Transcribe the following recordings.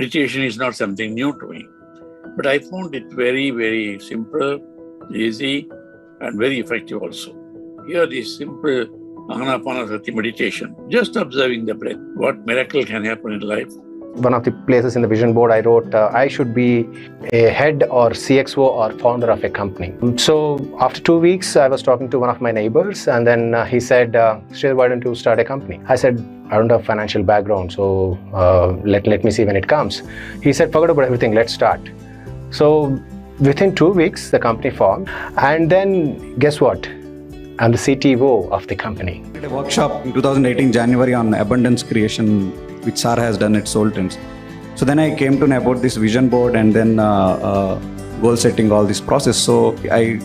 Meditation is not something new to me, but I found it very, very simple, easy, and very effective also. Here is simple Ana-Pana-Sati meditation, just observing the breath. What miracle can happen in life? One of the places in the vision board I wrote, I should be a head or CXO or founder of a company. So after 2 weeks, I was talking to one of my neighbors, and then he said, Sridhar, why don't you start a company? I said, I don't have financial background, so let me see when it comes. He said, forget about everything, let's start. So within 2 weeks, the company formed, and then guess what? I'm the CTO of the company. I did a workshop in 2018 January on abundance creation, which Sarah has done at Soltons. So then I came to know about this vision board and then goal setting, all this process. So I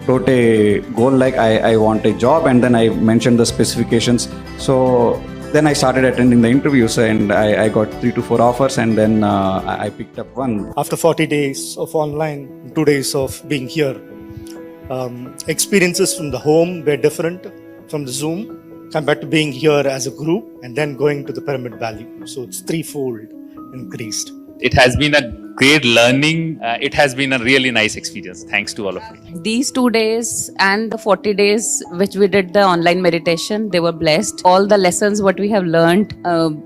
wrote a goal like I want a job, and then I mentioned the specifications. So then I started attending the interviews, and I got 3 to 4 offers, and then I picked up one. After 40 days of online, 2 days of being here, experiences from the home were different from the Zoom compared to being here as a group and then going to the Pyramid Valley. So it's threefold increased. It has been a great learning. It has been a really nice experience. Thanks to all of you. These 2 days and the 40 days which we did the online meditation, they were blessed. All the lessons what we have learned,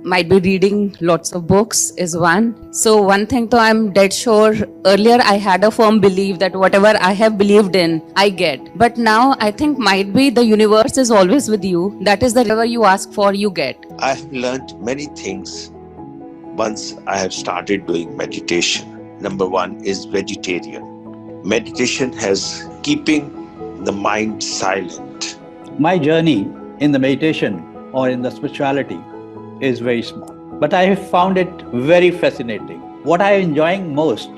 might be reading lots of books is one. So one thing though, I'm dead sure, earlier I had a firm belief that whatever I have believed in, I get. But now I think might be the universe is always with you. That is that whatever you ask for, you get. I've learned many things once I have started doing meditation. Number one is vegetarian. Meditation has keeping the mind silent. My journey in the meditation or in the spirituality is very small, but I have found it very fascinating. What I am enjoying most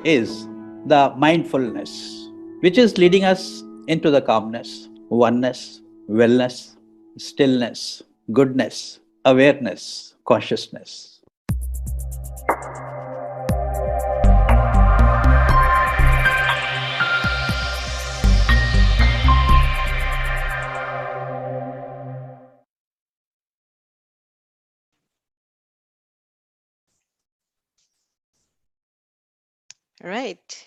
is the mindfulness, which is leading us into the calmness, oneness, wellness, stillness, goodness, awareness, consciousness. All right.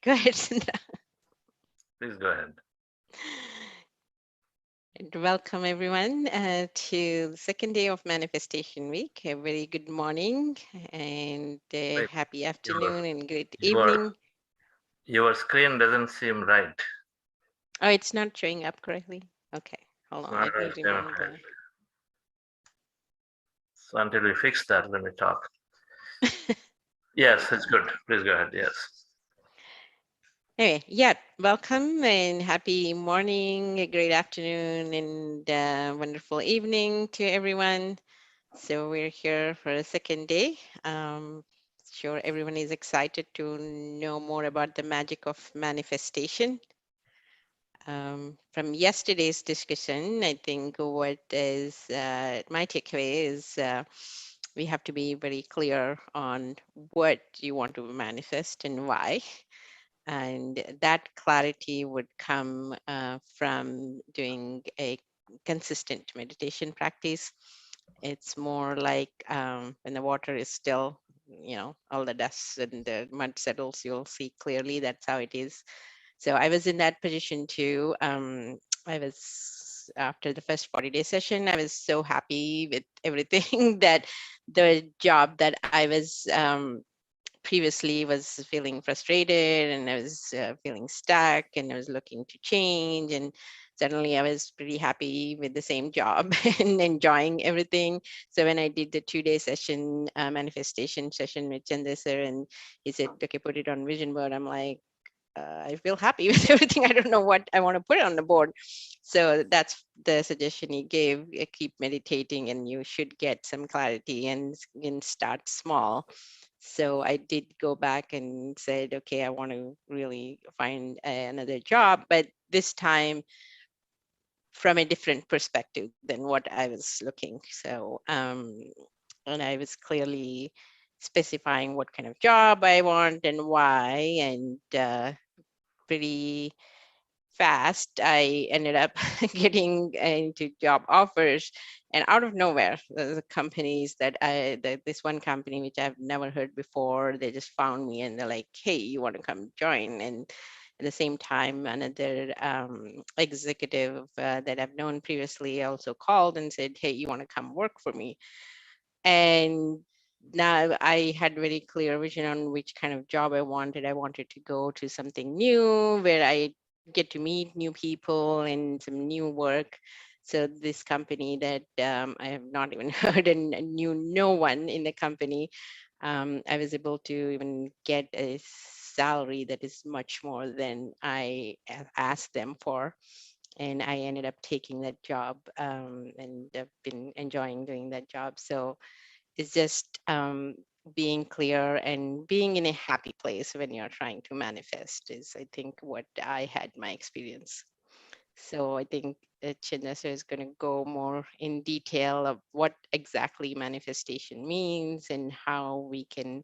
Go ahead, Chandra. Please go ahead. And welcome everyone to the second day of Manifestation Week. A very good morning and happy afternoon and great evening. Your screen doesn't seem right. Oh, it's not showing up correctly? Okay, hold on. Let me remove that. So until we fix that, let me talk. Yes, it's good. Please go ahead. Yes. Anyway, yeah, welcome and happy morning, a great afternoon, and wonderful evening to everyone. So we're here for a second day. Sure, everyone is excited to know more about the magic of manifestation. From yesterday's discussion, I think what is my takeaway is we have to be very clear on what you want to manifest and why. And that clarity would come from doing a consistent meditation practice. It's more like when the water is still, all the dust and the mud settles, you'll see clearly that's how it is. So I was in that position too. After the first 40-day session, I was so happy with everything that the job that I was previously was feeling frustrated and I was feeling stuck and I was looking to change, and suddenly I was pretty happy with the same job and enjoying everything. So when I did the 2-day session, manifestation session with Chandra sir, and he said, okay, put it on vision board. I'm like, I feel happy with everything. I don't know what I want to put on the board. So that's the suggestion he gave. Keep meditating and you should get some clarity and start small. So I did go back and said, okay, I want to really find another job, but this time from a different perspective than what I was looking. So, and I was clearly specifying what kind of job I want and why, and pretty fast, I ended up getting into job offers, and out of nowhere, the companies this one company which I've never heard before, they just found me and they're like, "Hey, you want to come join?" And at the same time, another executive that I've known previously also called and said, "Hey, you want to come work for me?" And now I had very clear vision on which kind of job I wanted. I wanted to go to something new where I get to meet new people and some new work. So this company that I have not even heard and knew no one in the company, I was able to even get a salary that is much more than I asked them for. And I ended up taking that job, and I've been enjoying doing that job. So it's just being clear and being in a happy place when you're trying to manifest is, I think, what I had my experience. So I think Chandra is going to go more in detail of what exactly manifestation means and how we can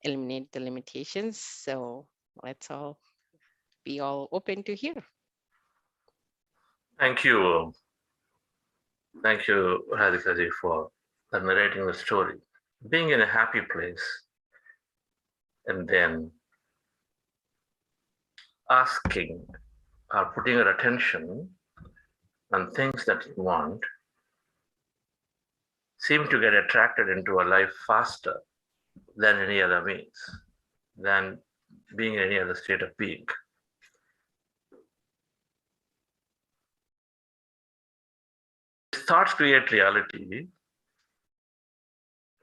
eliminate the limitations. So let's all be all open to hear. Thank you. Thank you, Radhikaji, for narrating the story. Being in a happy place and then asking or putting your attention on things that you want seem to get attracted into a life faster than any other means, than being in any other state of being. Thoughts create reality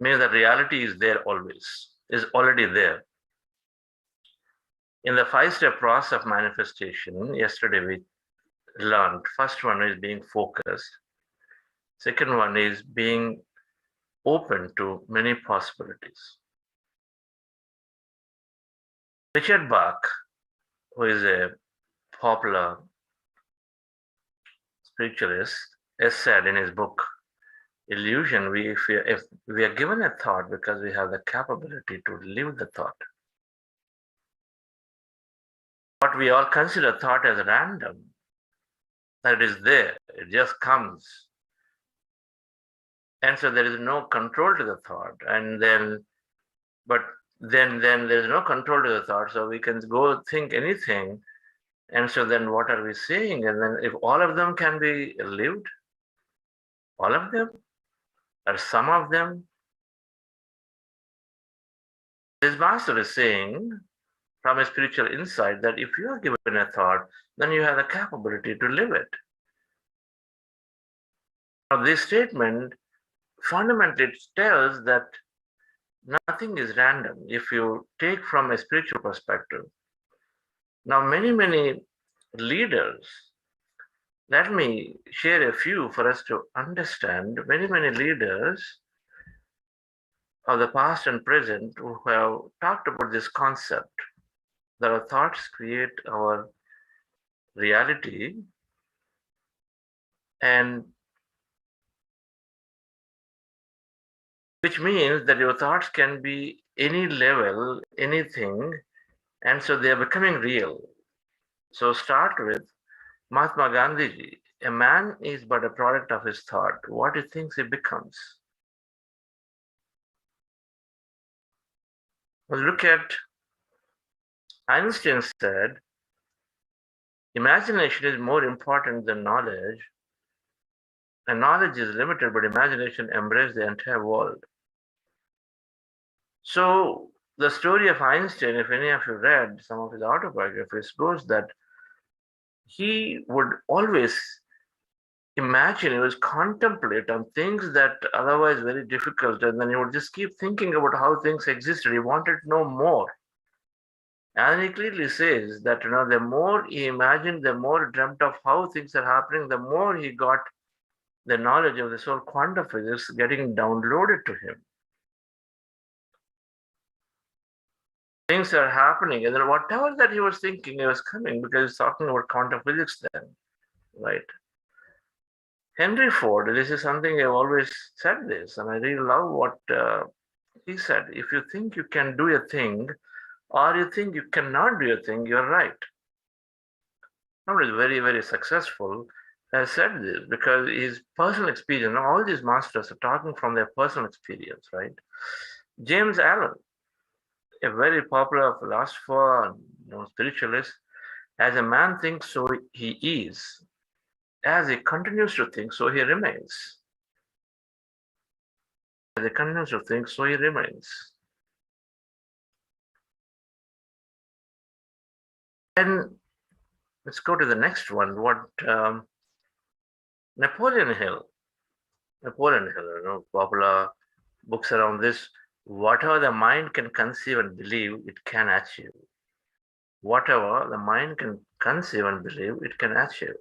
means that reality is there always, is already there. In the 5-step process of manifestation, yesterday we learned, first one is being focused. Second one is being open to many possibilities. Richard Bach, who is a popular spiritualist, has said in his book, Illusion, if we are given a thought because we have the capability to live the thought. What we all consider thought as random, that is there, it just comes. And so there is no control to the thought. And then, but then there's no control to the thought, so we can go think anything. And so then what are we saying? And then if all of them can be lived, all of them, or some of them, this master is saying from a spiritual insight that if you are given a thought, then you have the capability to live it. Now, this statement fundamentally tells that nothing is random if you take from a spiritual perspective. Now, many leaders, let me share a few for us to understand. Many leaders of the past and present who have talked about this concept that our thoughts create our reality, and which means that your thoughts can be any level, anything, and so they are becoming real. So start with Mahatma Gandhiji. A man is but a product of his thought. What he thinks he becomes. Well, look at Einstein said, imagination is more important than knowledge, and knowledge is limited, but imagination embraces the entire world. So the story of Einstein, if any of you read some of his autobiographies, goes that he would always imagine, he would contemplate on things that otherwise very difficult, and then he would just keep thinking about how things existed. He wanted to know more. And he clearly says that, the more he imagined, the more he dreamt of how things are happening, the more he got the knowledge of this whole quantum physics getting downloaded to him. Things are happening, and then whatever that he was thinking, it was coming because he's talking about quantum physics then, right? Henry Ford, this is something I've always said this, and I really love what he said. If you think you can do a thing, or you think you cannot do a thing, you're right. somebody very, very successful, has said this because his personal experience, all these masters are talking from their personal experience, right? James Allen, a very popular philosopher and spiritualist, as a man thinks, so he is. As he continues to think, so he remains. As he continues to think, so he remains. And let's go to the next one. What Napoleon Hill, popular books around this. Whatever the mind can conceive and believe, it can achieve. Whatever the mind can conceive and believe, it can achieve.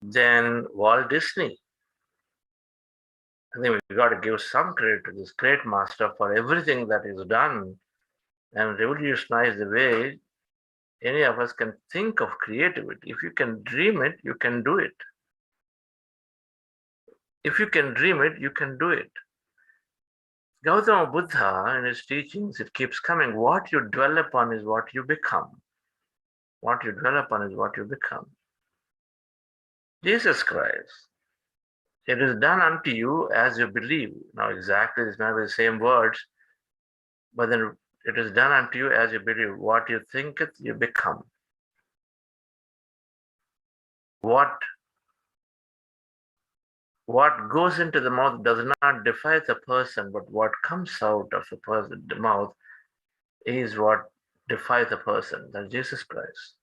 Then Walt Disney. I think we got to give some credit to this great master for everything that he's done and revolutionized the way any of us can think of creativity. If you can dream it, you can do it. If you can dream it, you can do it. Gautama Buddha, in his teachings, it keeps coming. What you dwell upon is what you become. What you dwell upon is what you become. Jesus Christ, it is done unto you as you believe. Now, exactly, it's not the same words, but then it is done unto you as you believe. What you thinketh, you become. What goes into the mouth does not define the person, but what comes out of the mouth is what defies the person. That's Jesus Christ.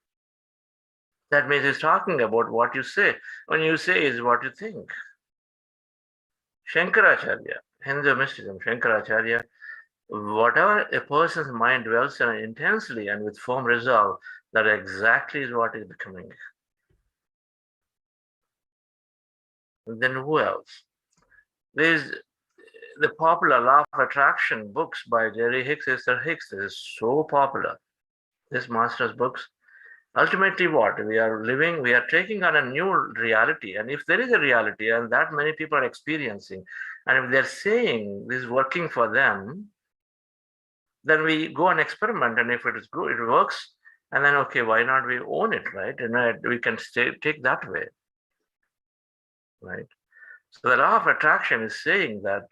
That means he's talking about what you say. When you say is what you think. Shankaracharya, Hindu mysticism, Shankaracharya, whatever a person's mind dwells on intensely and with firm resolve, that exactly is what is becoming. And then who else? There's the popular Law of Attraction books by Jerry Hicks, Esther Hicks. This is so popular. This master's books. Ultimately, what? We are taking on a new reality. And if there is a reality and that many people are experiencing, and if they're saying this is working for them, then we go and experiment. And if it is good, it works. And then, okay, why not we own it, right? And we can take that way. Right? So the law of attraction is saying that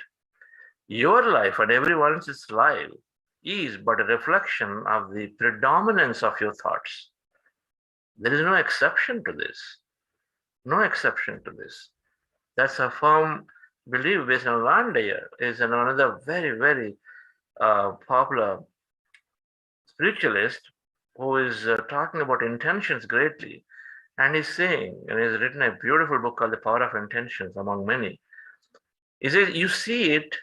your life and everyone else's life is but a reflection of the predominance of your thoughts. There is no exception to this. No exception to this. That's a firm belief based on Vandayer, is another very, very popular spiritualist who is talking about intentions greatly. And he's saying, and he's written a beautiful book called The Power of Intentions, among many. He says, you see it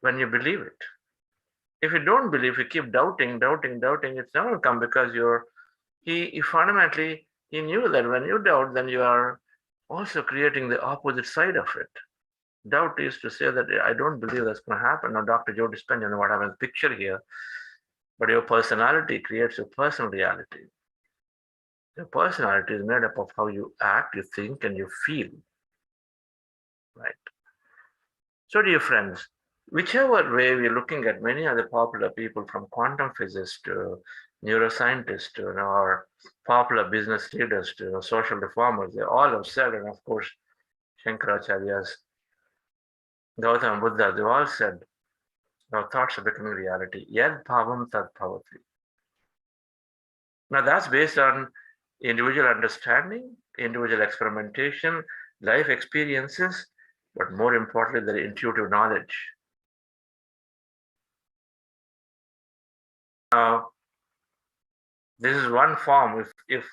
when you believe it. If you don't believe, you keep doubting, it's not going to come because he fundamentally, he knew that when you doubt, then you are also creating the opposite side of it. Doubt is to say that I don't believe that's going to happen. Now, Dr. Joe Dispenza, what happens, picture here, but your personality creates your personal reality. Your personality is made up of how you act, you think, and you feel. Right? So, dear friends, whichever way we're looking at many other popular people, from quantum physicists to neuroscientists to our popular business leaders to social reformers, they all have said, and of course, Shankaracharya's, Gautama Buddha, they all said, our thoughts are becoming reality. Yad bhavam tad bhavati. Now, that's based on individual understanding, individual experimentation, life experiences, but more importantly, the intuitive knowledge. Now, this is one form. If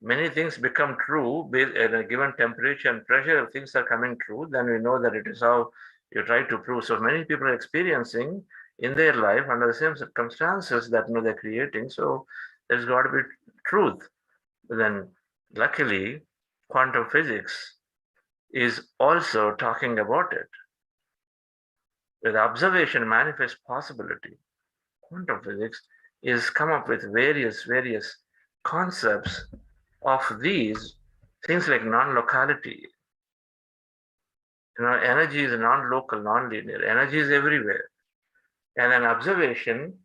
many things become true at a given temperature and pressure, if things are coming true, then we know that it is how you try to prove. So many people are experiencing in their life under the same circumstances that they're creating. So there's got to be truth. But then, luckily, quantum physics is also talking about it. With observation manifest possibility, quantum physics is come up with various concepts of these things like non-locality. Energy is non-local, non-linear. Energy is everywhere. And an observation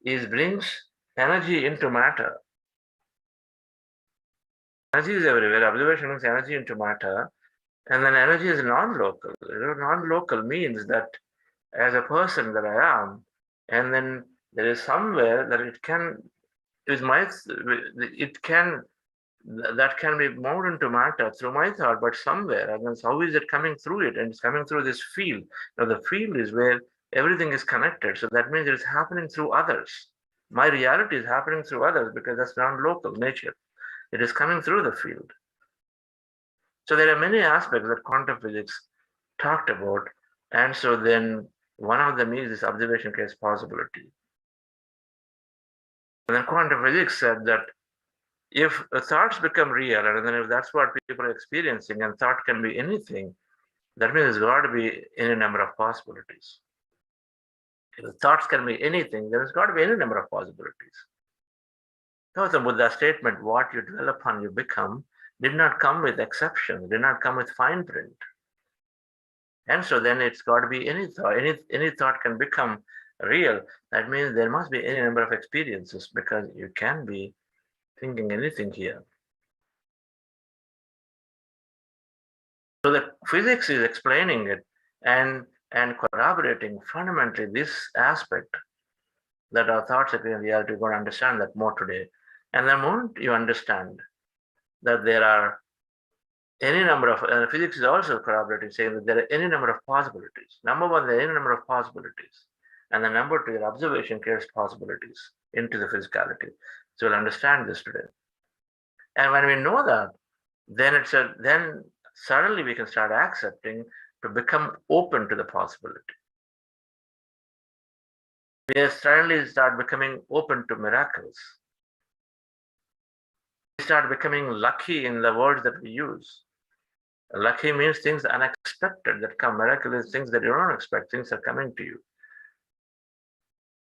brings energy into matter. Energy is everywhere. Observation brings energy into matter. And then energy is non-local. Non-local means that as a person that I am, and then there is somewhere that it can that can be moved into matter through my thought, but somewhere, and then how is it coming through it? And it's coming through this field. Now the field is where everything is connected. So that means it's happening through others. My reality is happening through others because that's non-local nature. It is coming through the field. So there are many aspects that quantum physics talked about. And so then one of them is this observation case possibility. And then quantum physics said that if thoughts become real, and then if that's what people are experiencing, and thought can be anything, that means there's got to be any number of possibilities. If the thoughts can be anything, there's got to be any number of possibilities. Gautam Buddha's statement, what you dwell upon, you become, did not come with exceptions, did not come with fine print. And so then it's got to be any thought. Any thought can become real. That means there must be any number of experiences, because you can be thinking anything here. So the physics is explaining it and corroborating fundamentally this aspect that our thoughts are in reality. You're going to understand that more today. And the moment you understand that there are any number of, physics is also corroborating, saying that there are any number of possibilities. Number one, there are any number of possibilities. And then number two, your observation carries possibilities into the physicality. So we'll understand this today. And when we know that, then then suddenly we can start accepting to become open to the possibility. We suddenly start becoming open to miracles. We start becoming lucky in the words that we use. Lucky means things unexpected that come. Miracle is things that you don't expect, things are coming to you.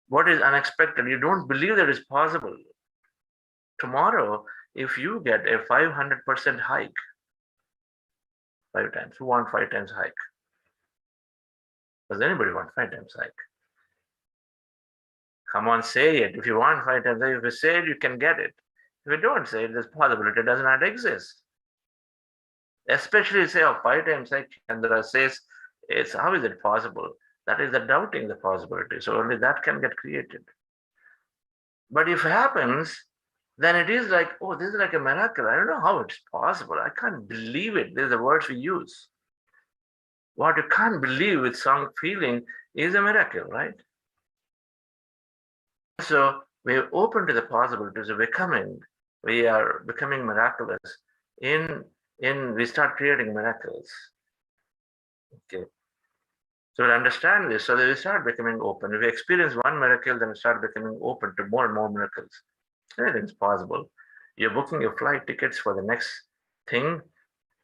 What is unexpected? You don't believe that is possible. Tomorrow, if you get a 500% hike, 5 times, who want 5 times hike? Does anybody want 5 times hike? Come on, say it. If you want 5 times hike, if you say it, you can get it. If you don't say it, this possibility does not exist. Especially say, 5 times hike, Chandra says, how is it possible? That is the doubting the possibility. So only that can get created. But if it happens, then it is like, this is like a miracle. I don't know how it's possible. I can't believe it. These are the words we use. What you can't believe with some feeling is a miracle, right? So we're open to the possibilities of becoming. We are becoming miraculous. We start creating miracles. Okay. So we'll understand this, so that we start becoming open. If we experience one miracle, then we start becoming open to more and more miracles. Anything's possible. You're booking your flight tickets for the next thing,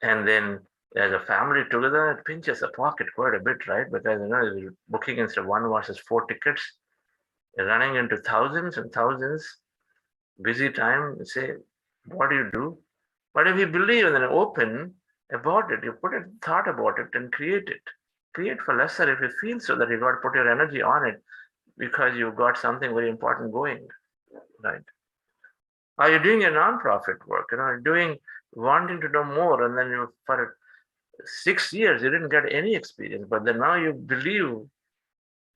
and then as a family together, it pinches the pocket quite a bit, right? Because you're booking instead of 1 versus 4 tickets, you're running into thousands and thousands. Busy time, you say, what do you do? But if you believe and then open about it, you put a thought about it and create it. Create for lesser if you feel so that you got to put your energy on it because you've got something very important going, right? Are you doing a non-profit work? Wanting to know more, and then for 6 years you didn't get any experience, but then now you believe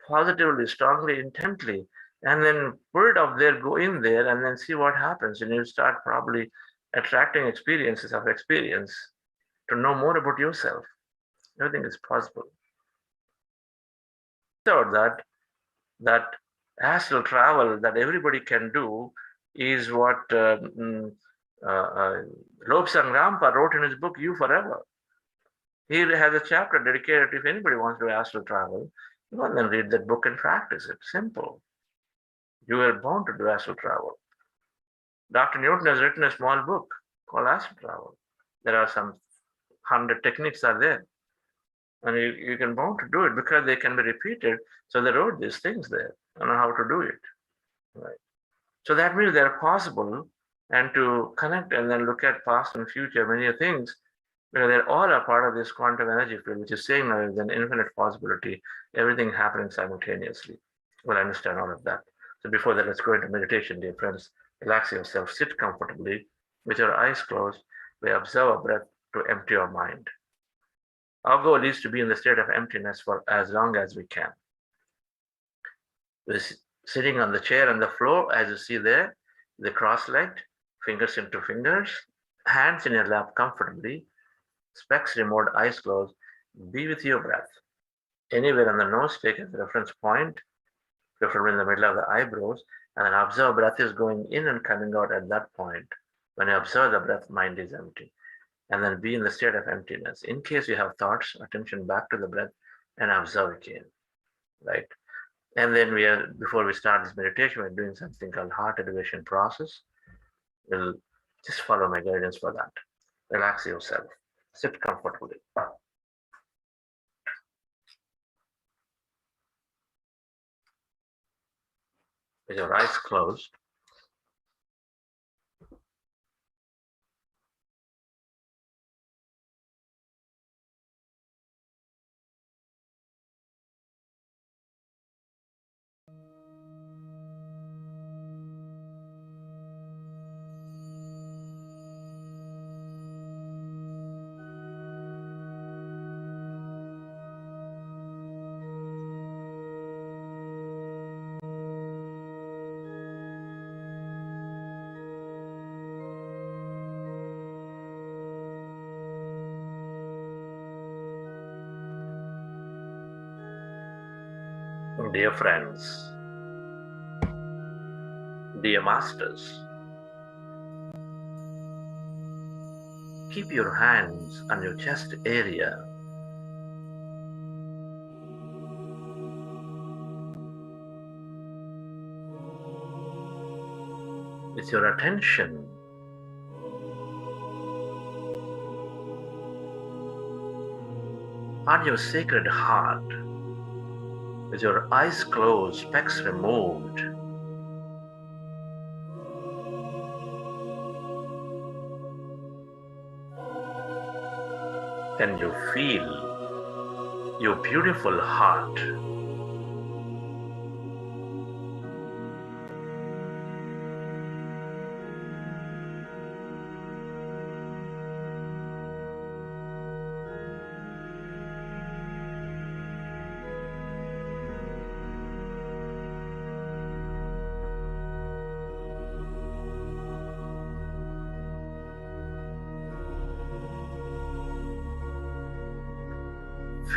positively, strongly, intently, and then put it up there, go in there, and then see what happens, and you start probably attracting experiences of experience to know more about yourself. Everything is possible. So that astral travel that everybody can do is what Lobsang Rampa wrote in his book, You Forever. He has a chapter dedicated if anybody wants to do astral travel, you can then read that book and practice it. Simple. You are born to do astral travel. Dr. Newton has written a small book called Astral Travel. There are some 100 techniques are there. And you can born to do it because they can be repeated. So they wrote these things there on how to do it. Right. So that means they're possible, and to connect and then look at past and future, many things, because they're all a part of this quantum energy field, which is saying there is an infinite possibility, everything happening simultaneously. We'll understand all of that. So before that, let's go into meditation, dear friends. Relax yourself, sit comfortably with your eyes closed, we observe our breath to empty our mind. Our goal is to be in the state of emptiness for as long as we can. We're sitting on the chair and the floor, as you see there, the cross-legged, fingers into fingers, hands in your lap comfortably, specs removed, eyes closed. Be with your breath. Anywhere on the nose, take as a reference point, preferably in the middle of the eyebrows, and then observe breath is going in and coming out at that point. When you observe the breath, mind is empty. And then be in the state of emptiness. In case you have thoughts, attention back to the breath and observe again, right? And then before we start this meditation, we're doing something called heart elevation process. We'll just follow my guidance for that. Relax yourself. Sit comfortably. With your eyes closed. Dear friends, dear masters, keep your hands on your chest area. With your attention on your sacred heart. With your eyes closed, specs removed. Can you feel your beautiful heart?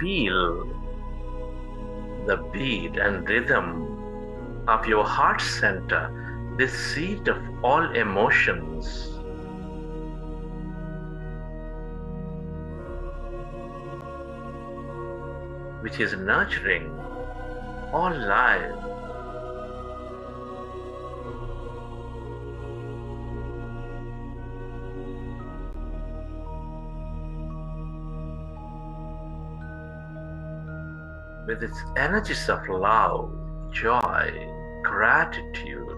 Feel the beat and rhythm of your heart center, the seat of all emotions. Which is nurturing all life. With its energies of love, joy, gratitude,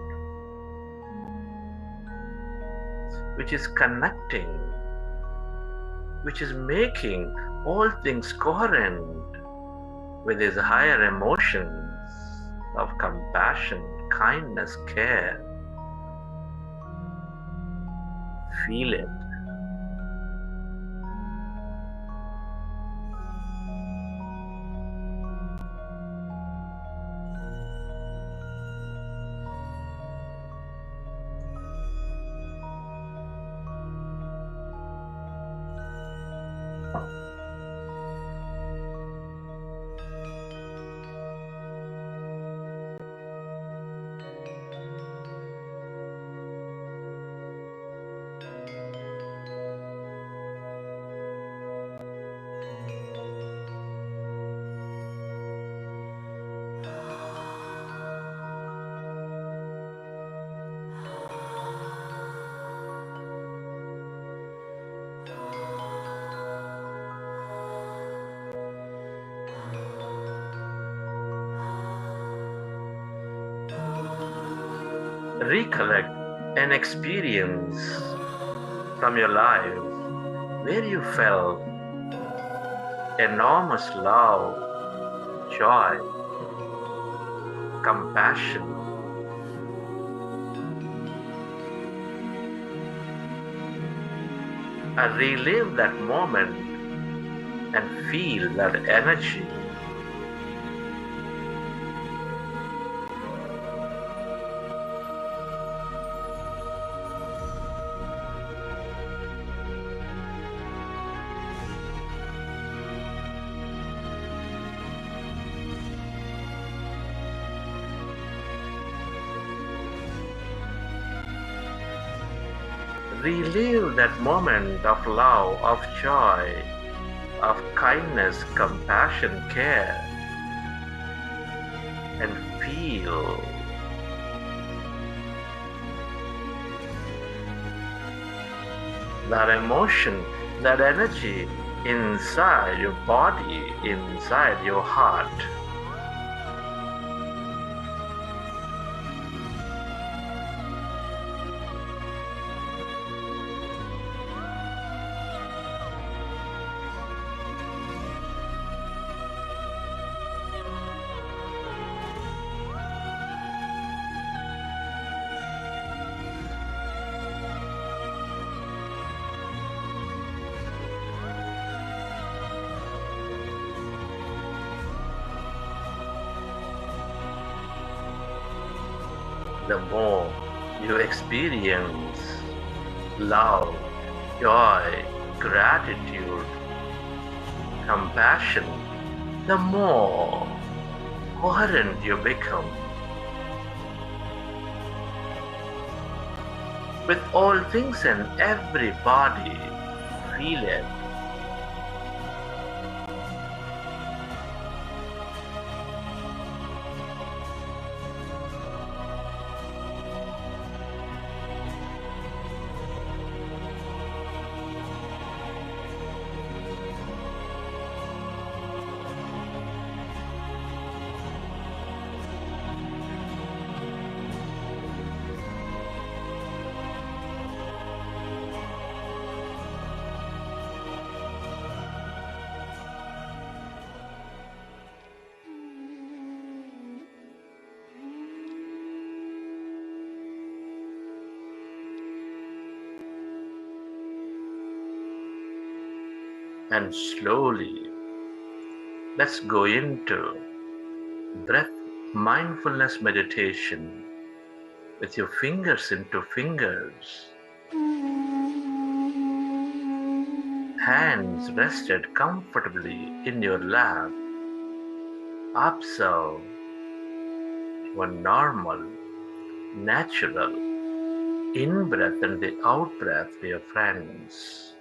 which is connecting, which is making all things coherent with these higher emotions of compassion, kindness, care. Feel it. Recollect an experience from your life where you felt enormous love, joy, compassion, and relive that moment and feel that energy. Relive that moment of love, of joy, of kindness, compassion, care, and feel that emotion, that energy inside your body, inside your heart. The more you experience love, joy, gratitude, compassion, the more coherent you become with all things and everybody. Feel it. And slowly, let's go into breath mindfulness meditation with your fingers into fingers, hands rested comfortably in your lap. Observe your normal, natural in-breath and the out-breath, dear friends.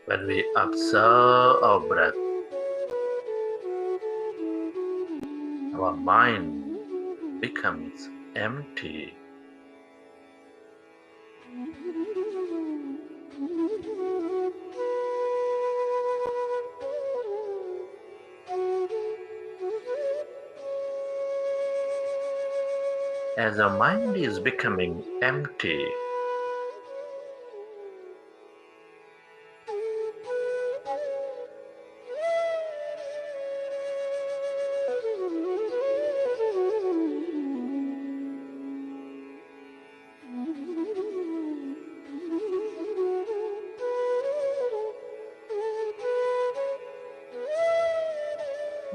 When we observe our breath, our mind becomes empty. As our mind is becoming empty,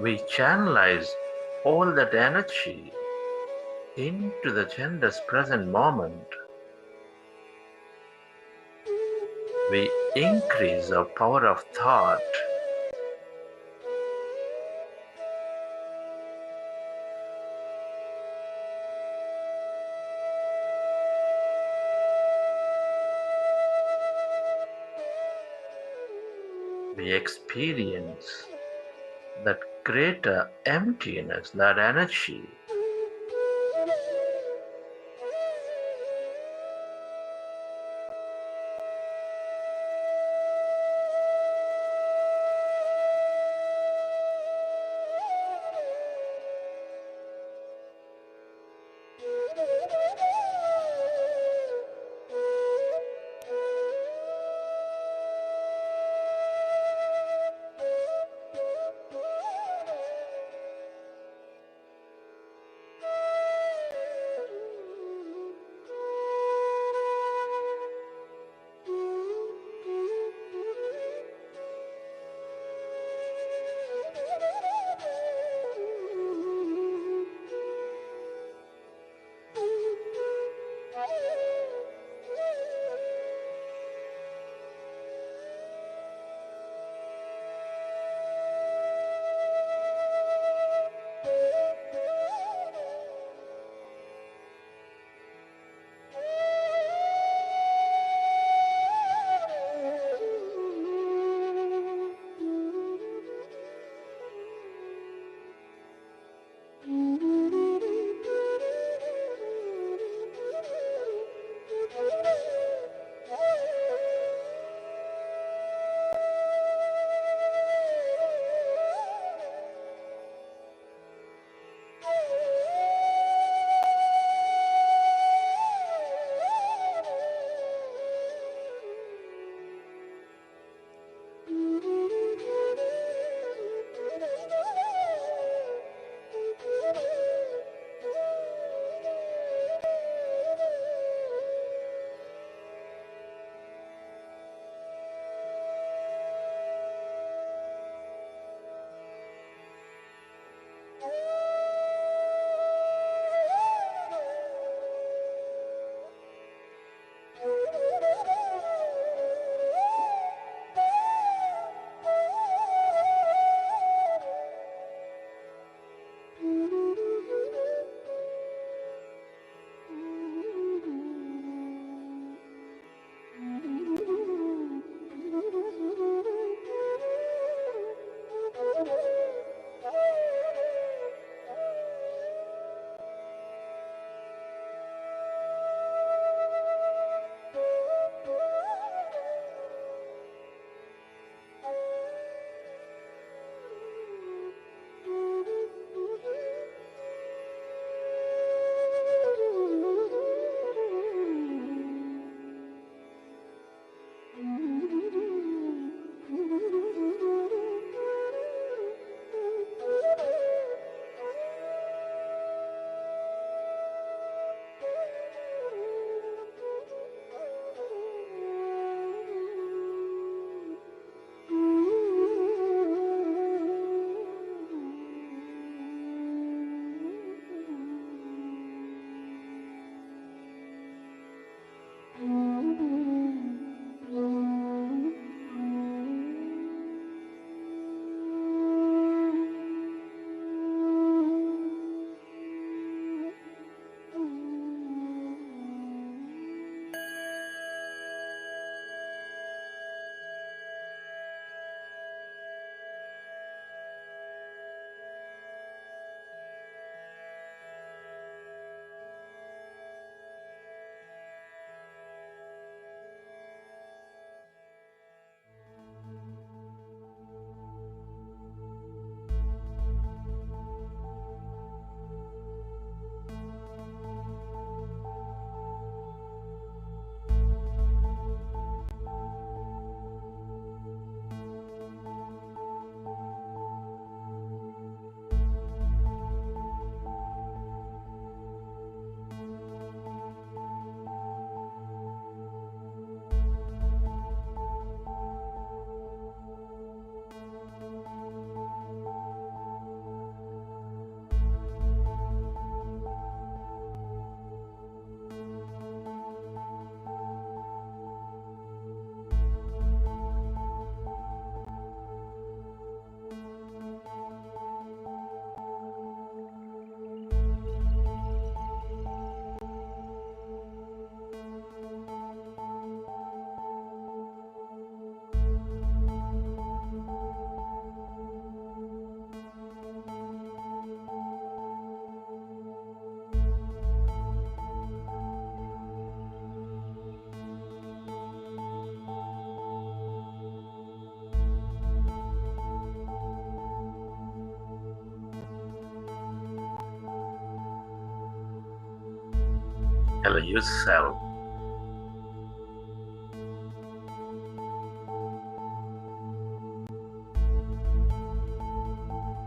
we channelize all that energy into the gender's present moment. We increase our power of thought. We experience that greater emptiness, that energy. Allow yourself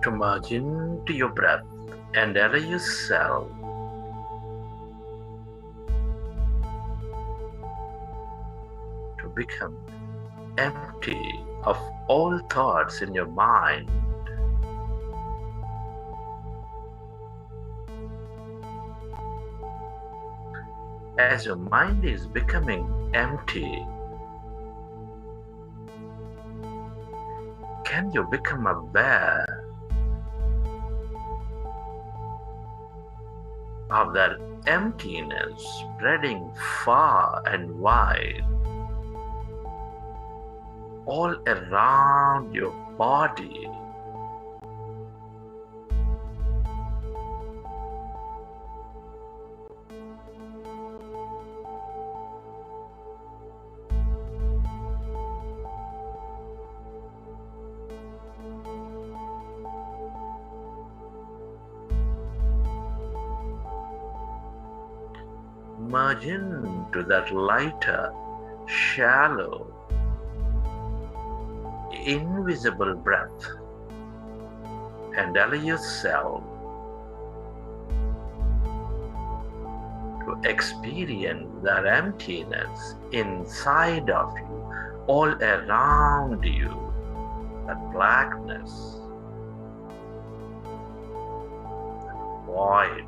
to merge into your breath and allow yourself to become empty of all thoughts in your mind. As your mind is becoming empty, can you become aware of that emptiness spreading far and wide all around your body? Merge into that lighter, shallow, invisible breath and allow yourself to experience that emptiness inside of you, all around you, that blackness, that void.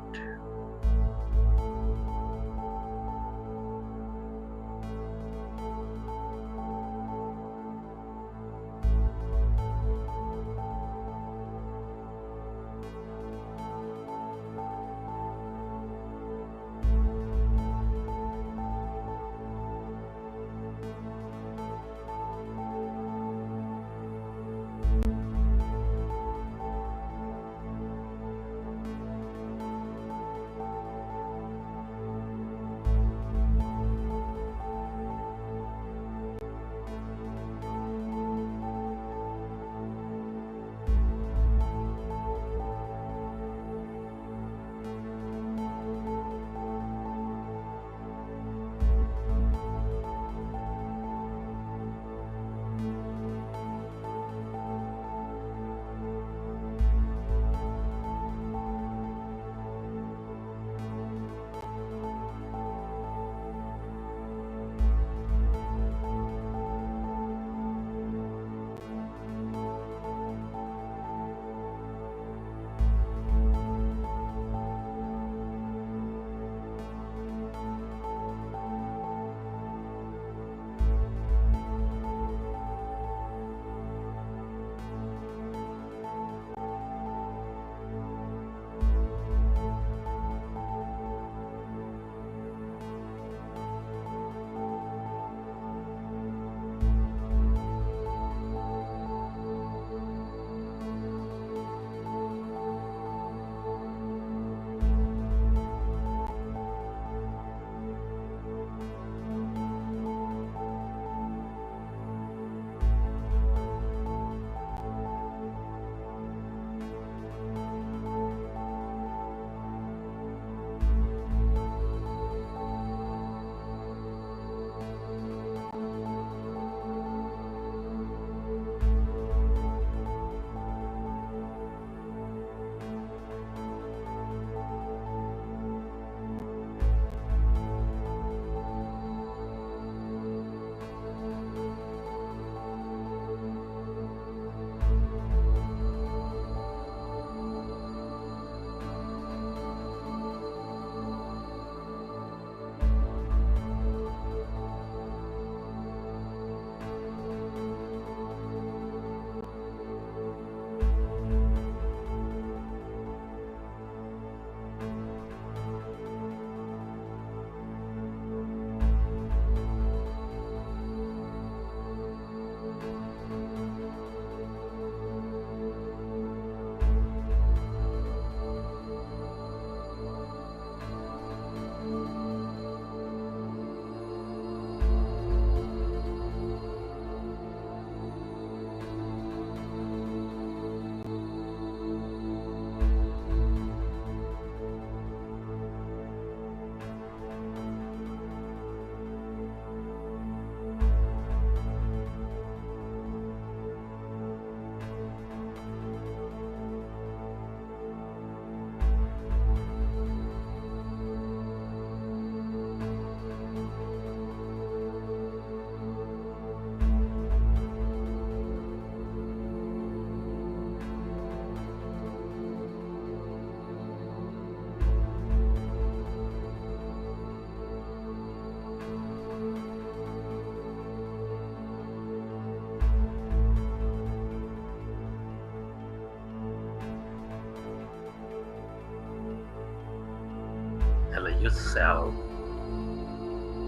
yourself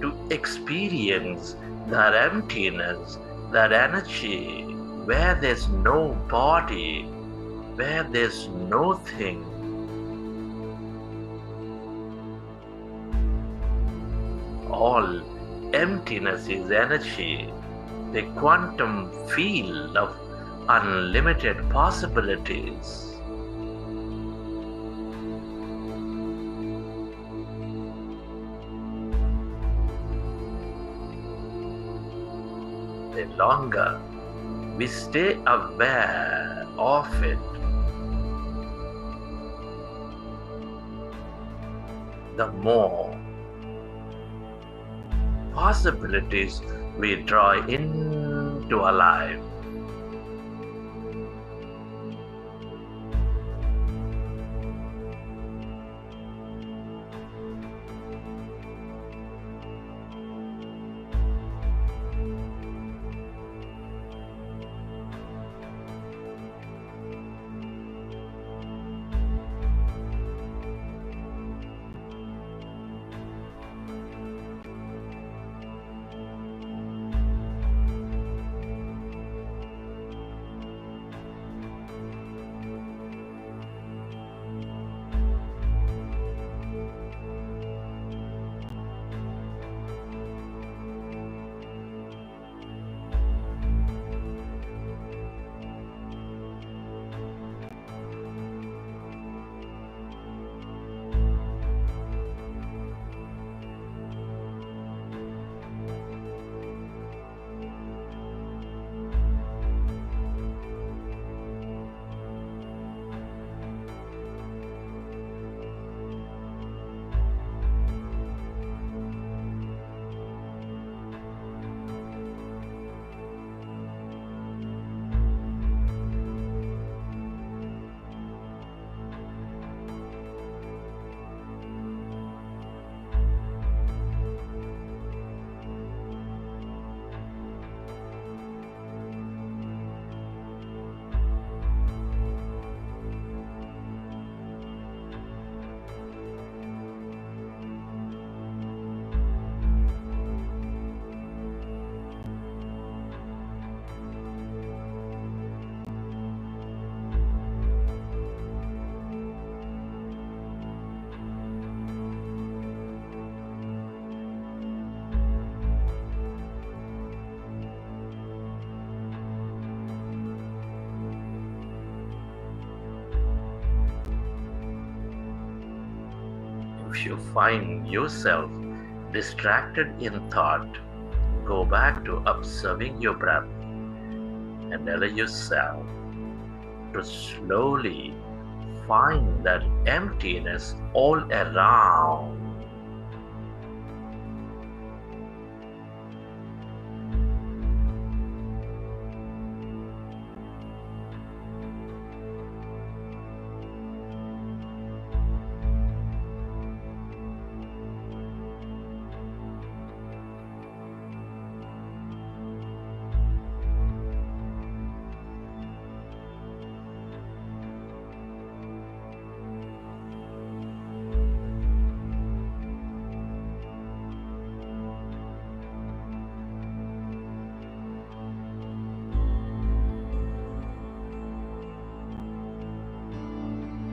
to experience that emptiness, that energy, where there's no body, where there's no thing. All emptiness is energy, the quantum field of unlimited possibilities. The longer we stay aware of it, the more possibilities we draw into our life. If you find yourself distracted in thought, go back to observing your breath and allow yourself to slowly find that emptiness all around.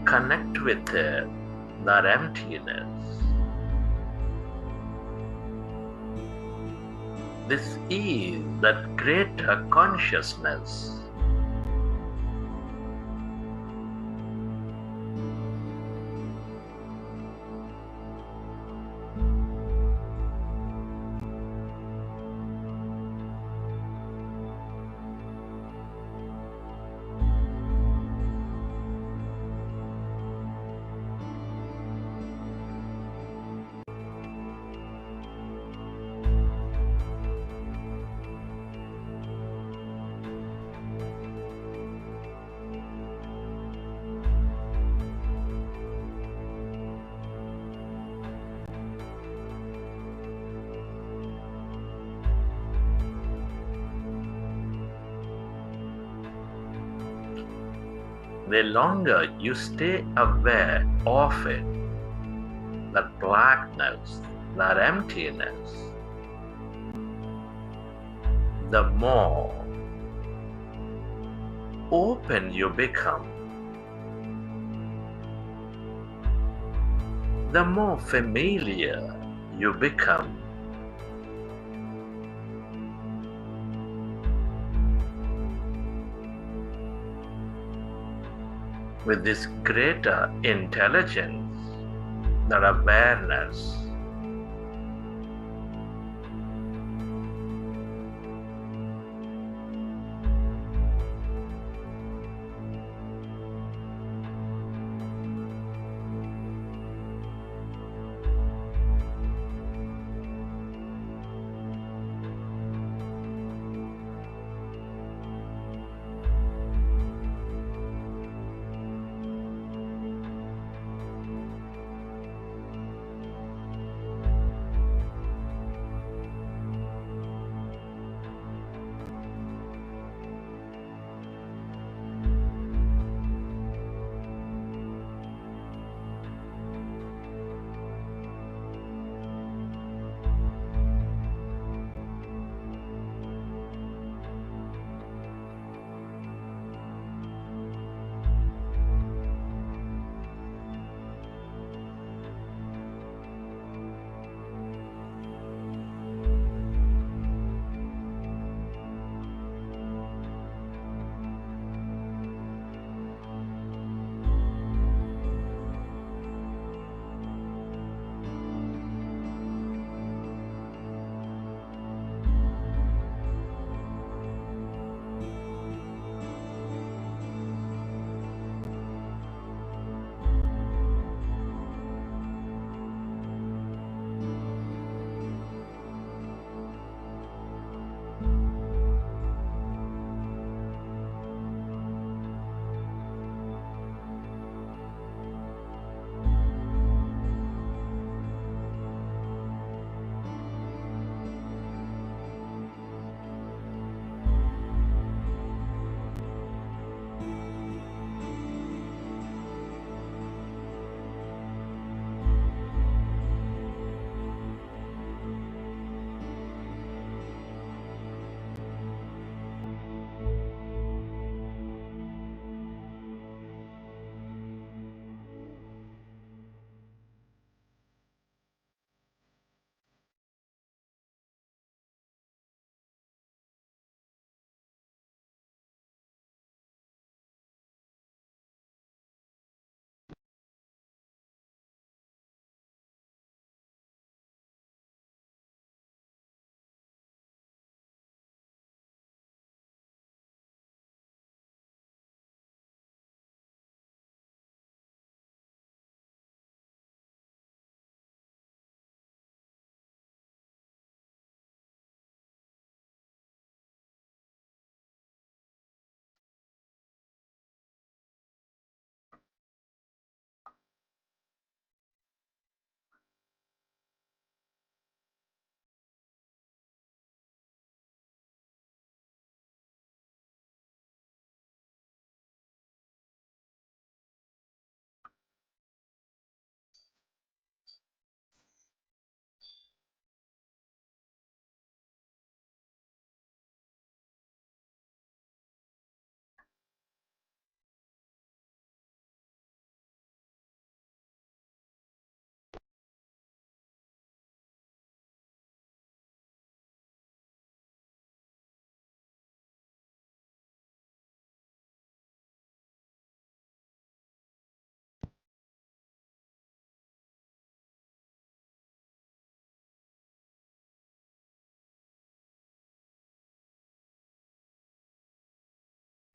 Connect with that emptiness. This is that greater consciousness. The longer you stay aware of it, that blackness, that emptiness, the more open you become, the more familiar you become with this greater intelligence, that awareness.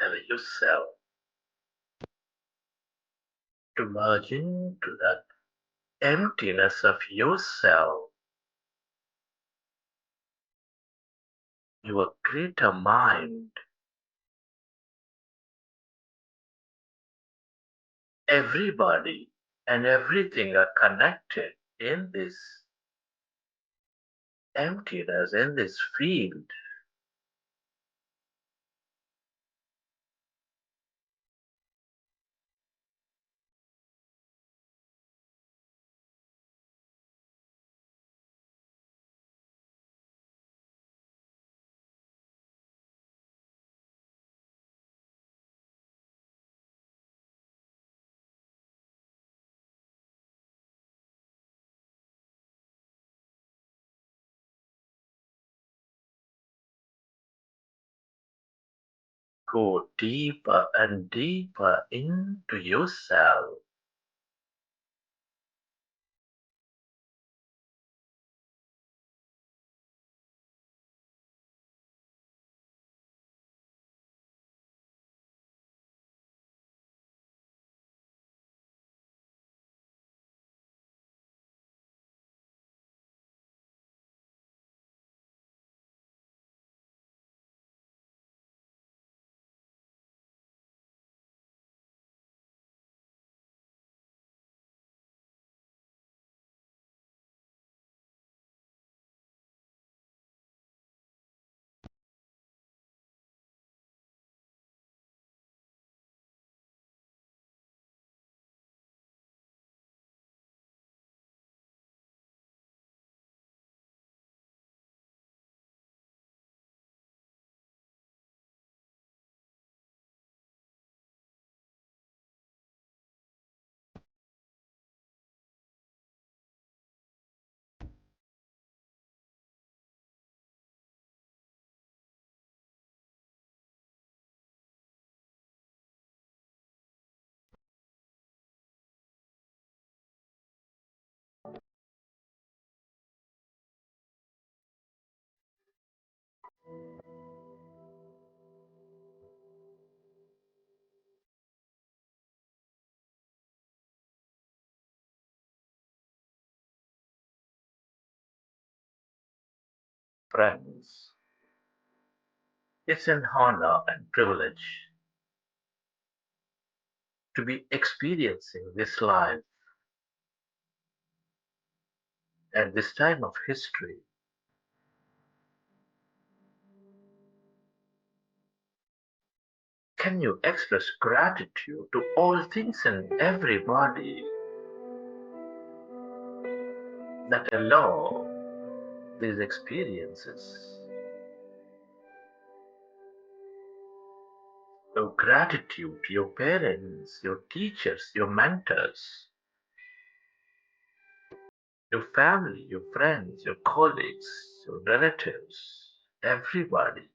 Allow yourself to merge into that emptiness of yourself, your greater mind. Everybody and everything are connected in this emptiness, in this field. Go deeper and deeper into yourself. Friends, it's an honor and privilege to be experiencing this life at this time of history. Can you express gratitude to all things and everybody that allow these experiences? Your gratitude to your parents, your teachers, your mentors, your family, your friends, your colleagues, your relatives, everybody.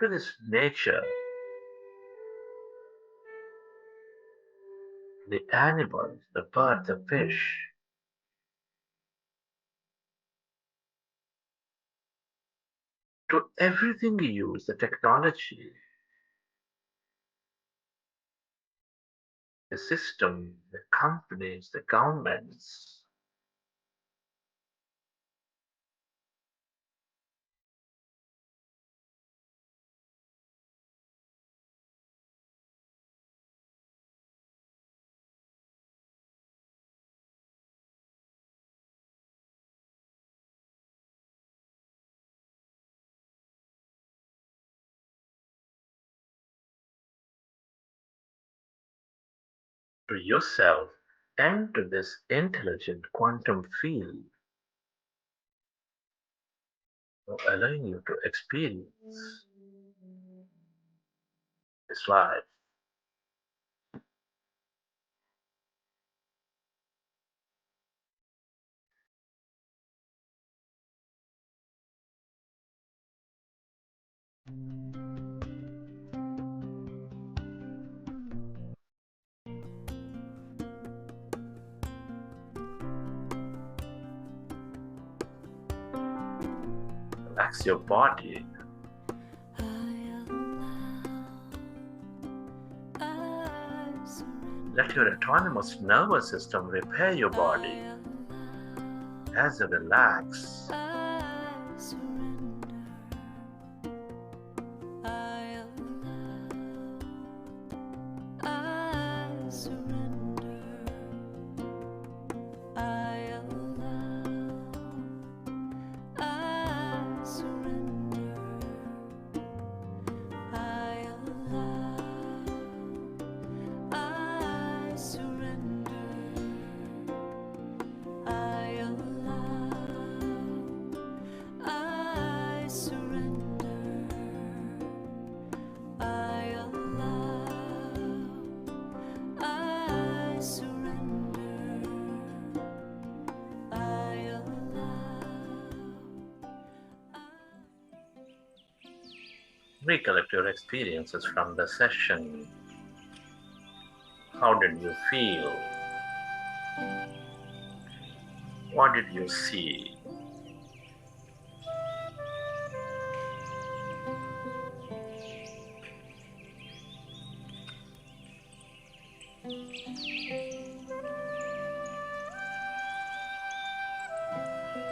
To this nature, the animals, the birds, the fish, to everything you use, the technology, the system, the companies, the governments. To yourself and to this intelligent quantum field, allowing you to experience this life. Relax your body. Let your autonomous nervous system repair your body as you relax. recollect your experiences from the session. How did you feel? What did you see?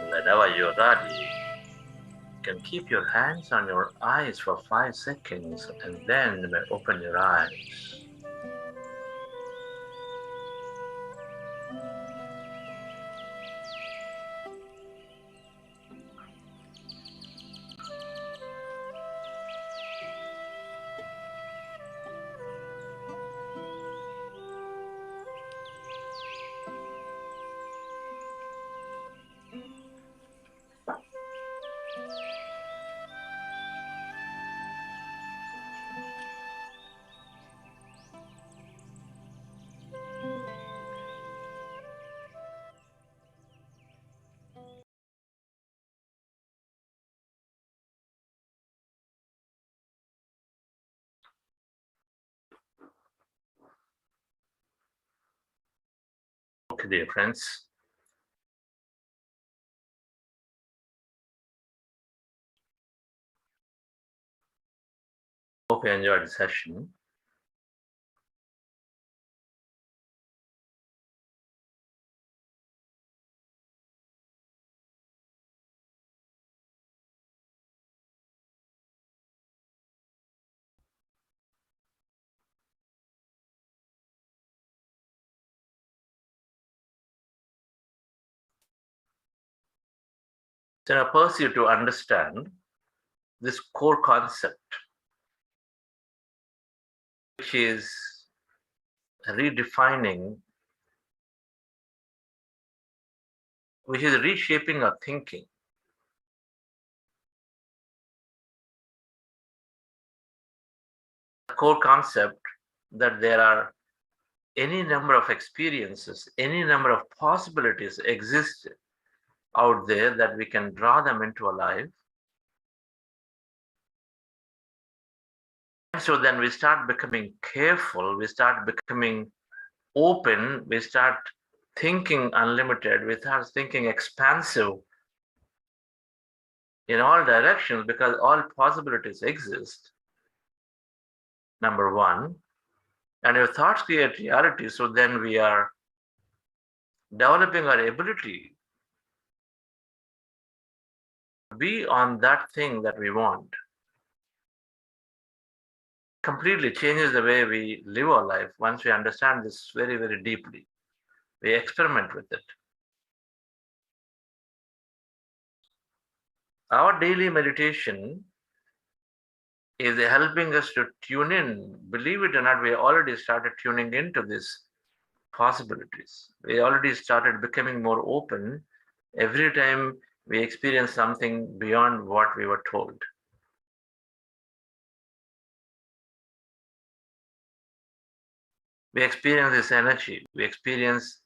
Whenever you're ready, you can keep your hands on your eyes for 5 seconds and then you may open your eyes. Okay, dear friends. Hope you enjoyed the session. So I purpose you to understand this core concept, which is redefining, which is reshaping our thinking. The core concept that there are any number of experiences, any number of possibilities exist out there that we can draw them into our life. So then we start becoming careful, we start becoming open, we start thinking unlimited, we start thinking expansive in all directions because all possibilities exist. Number one, and your thoughts create reality. So then we are developing our ability to be on that thing that we want. Completely changes the way we live our life once we understand this very, very deeply. We experiment with it. Our daily meditation is helping us to tune in. Believe it or not, we already started tuning into these possibilities. We already started becoming more open every time we experience something beyond what we were told. We experience this energy, we experience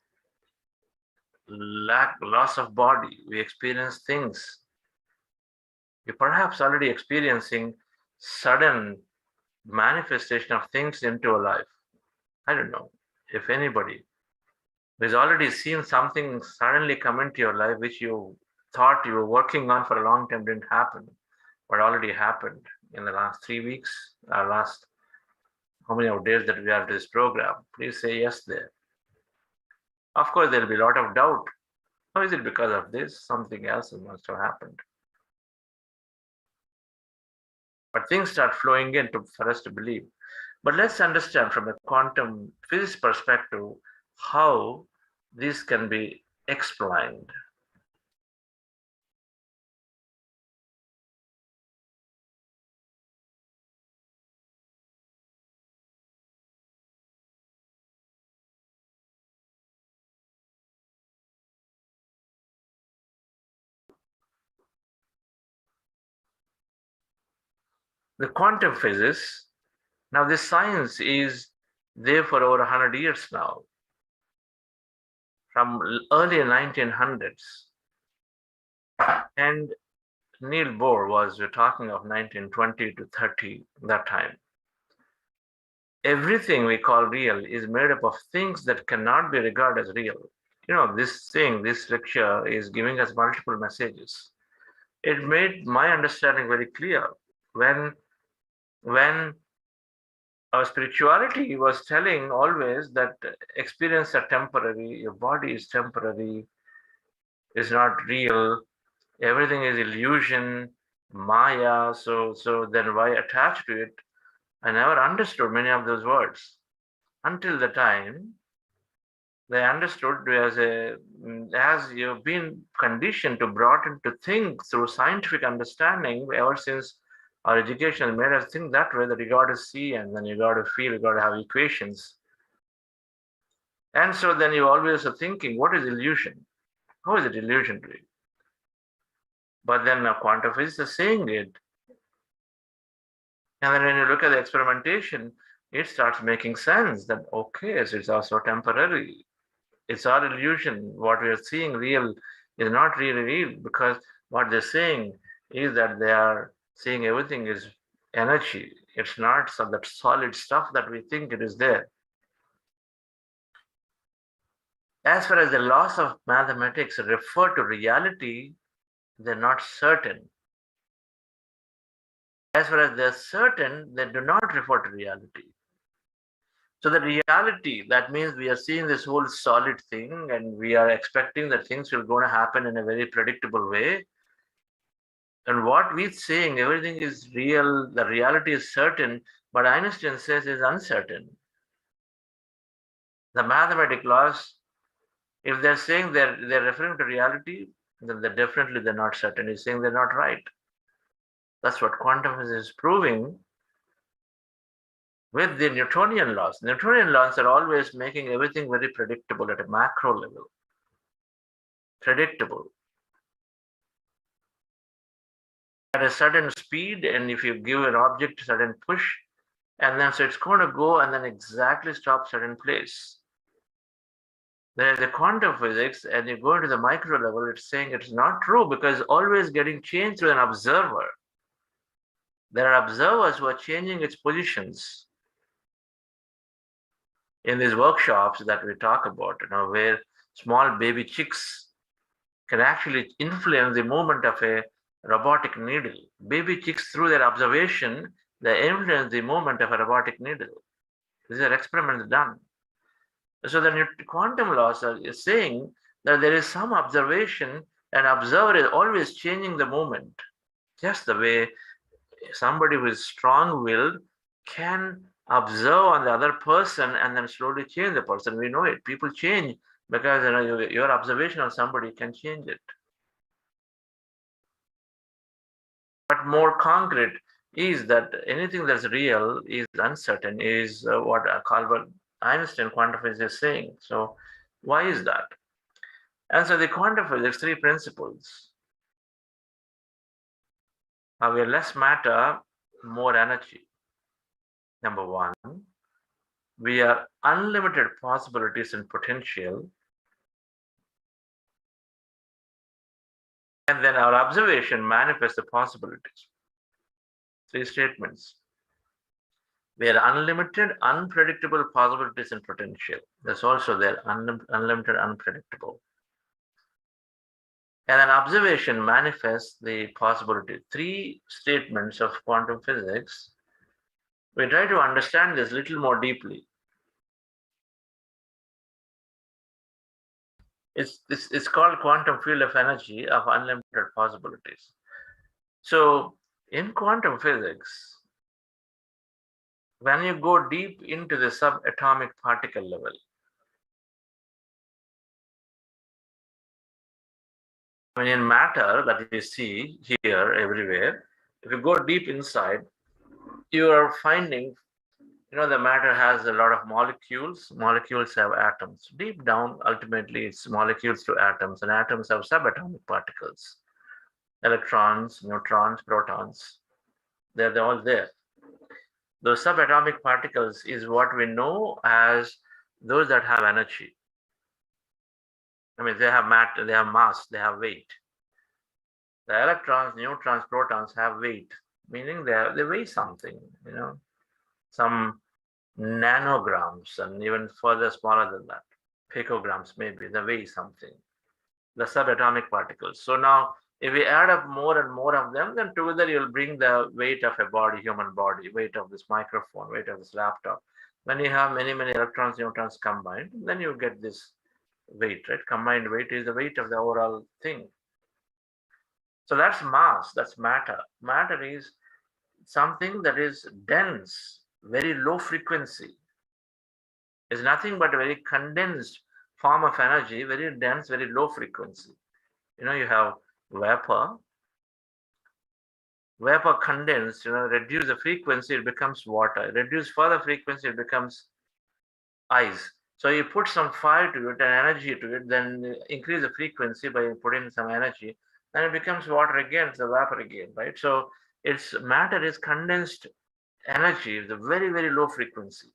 loss of body, we experience things. You're perhaps already experiencing sudden manifestation of things into a life. I don't know if anybody has already seen something suddenly come into your life which you thought you were working on for a long time didn't happen, but already happened in the last 3 weeks, or last how many days that we have this program. Please say yes there. Of course, there will be a lot of doubt. How is it because of this? Something else must have happened. But things start flowing in for us to believe. But let's understand from a quantum physics perspective how this can be explained. The quantum physics, now this science is there for over 100 years now, from early 1900s. And Neil Bohr was, we're talking of 1920 to 30, that time. Everything we call real is made up of things that cannot be regarded as real. You know, this thing, this lecture is giving us multiple messages. It made my understanding very clear when our spirituality was telling always that experience are temporary, your body is temporary, is not real, everything is illusion, Maya, so then why attach to it? I never understood many of those words until the time they understood as you've been conditioned to brought into think through scientific understanding ever since our education made us think that way, that you got to see and then you got to feel, you got to have equations. And so then you always are thinking, what is illusion? How is it illusion to you? But then quantum physics is saying it. And then when you look at the experimentation, it starts making sense that, okay, so it's also temporary. It's all illusion. What we are seeing real is not really real, because what they're saying is that they are seeing everything is energy. It's not that solid stuff that we think it is there. As far as the laws of mathematics refer to reality, they're not certain. As far as they're certain, they do not refer to reality. So the reality, that means we are seeing this whole solid thing and we are expecting that things will going to happen in a very predictable way. And what we're saying, everything is real, the reality is certain, but Einstein says is uncertain. The mathematic laws, if they're saying they're referring to reality, then they're not certain. He's saying they're not right. That's what quantum physics is proving with the Newtonian laws. Newtonian laws are always making everything very predictable at a macro level. Predictable. At a certain speed, and if you give an object a certain push, and then so it's going to go and then exactly stop certain place. There's the quantum physics, and you go into the micro level, it's saying it's not true because always getting changed through an observer. There are observers who are changing its positions. In these workshops that we talk about, where small baby chicks can actually influence the movement of a robotic needle. Baby chicks, through their observation, they influence the movement of a robotic needle. These are experiments done. So the quantum laws are saying that there is some observation, and observer is always changing the movement. Just the way somebody who is strong-willed can observe on the other person and then slowly change the person. We know it. People change because your observation on somebody can change it. But more concrete is that anything that's real is uncertain, is what Albert Einstein quantum physics is saying. So why is that? And so the quantum physics, 3 principles. We have less matter, more energy. Number 1, we are unlimited possibilities and potential. And then our observation manifests the possibilities. 3 statements. We are unlimited, unpredictable possibilities and potential. That's also there, unlimited, unpredictable. And an observation manifests the possibility. 3 statements of quantum physics. We try to understand this a little more deeply. It's called quantum field of energy of unlimited possibilities. So in quantum physics, when you go deep into the subatomic particle level, I mean, in matter that you see here, everywhere, if you go deep inside, you are finding, the matter has a lot of molecules. Molecules have atoms. Deep down, ultimately, it's molecules to atoms, and atoms have subatomic particles. Electrons, neutrons, protons, they're all there. Those subatomic particles is what we know as those that have energy. I mean, they have matter, they have mass, they have weight. The electrons, neutrons, protons have weight, meaning they weigh something, some nanograms and even further smaller than that, picograms maybe, they weigh something, the subatomic particles. So now, if we add up more and more of them, then together you'll bring the weight of a body, human body, weight of this microphone, weight of this laptop. When you have many, many electrons, neutrons combined, then you get this weight, right? Combined weight is the weight of the overall thing. So that's mass, that's matter. Matter is something that is dense, very low frequency. It's nothing but a very condensed form of energy, very dense, very low frequency. You have vapor condensed, reduce the frequency, it becomes water. Reduce further frequency, it becomes ice. So you put some fire to it and energy to it, then increase the frequency by putting some energy, and it becomes water again, it's the vapor again, right? So its matter is condensed energy, it's a very, very low frequency.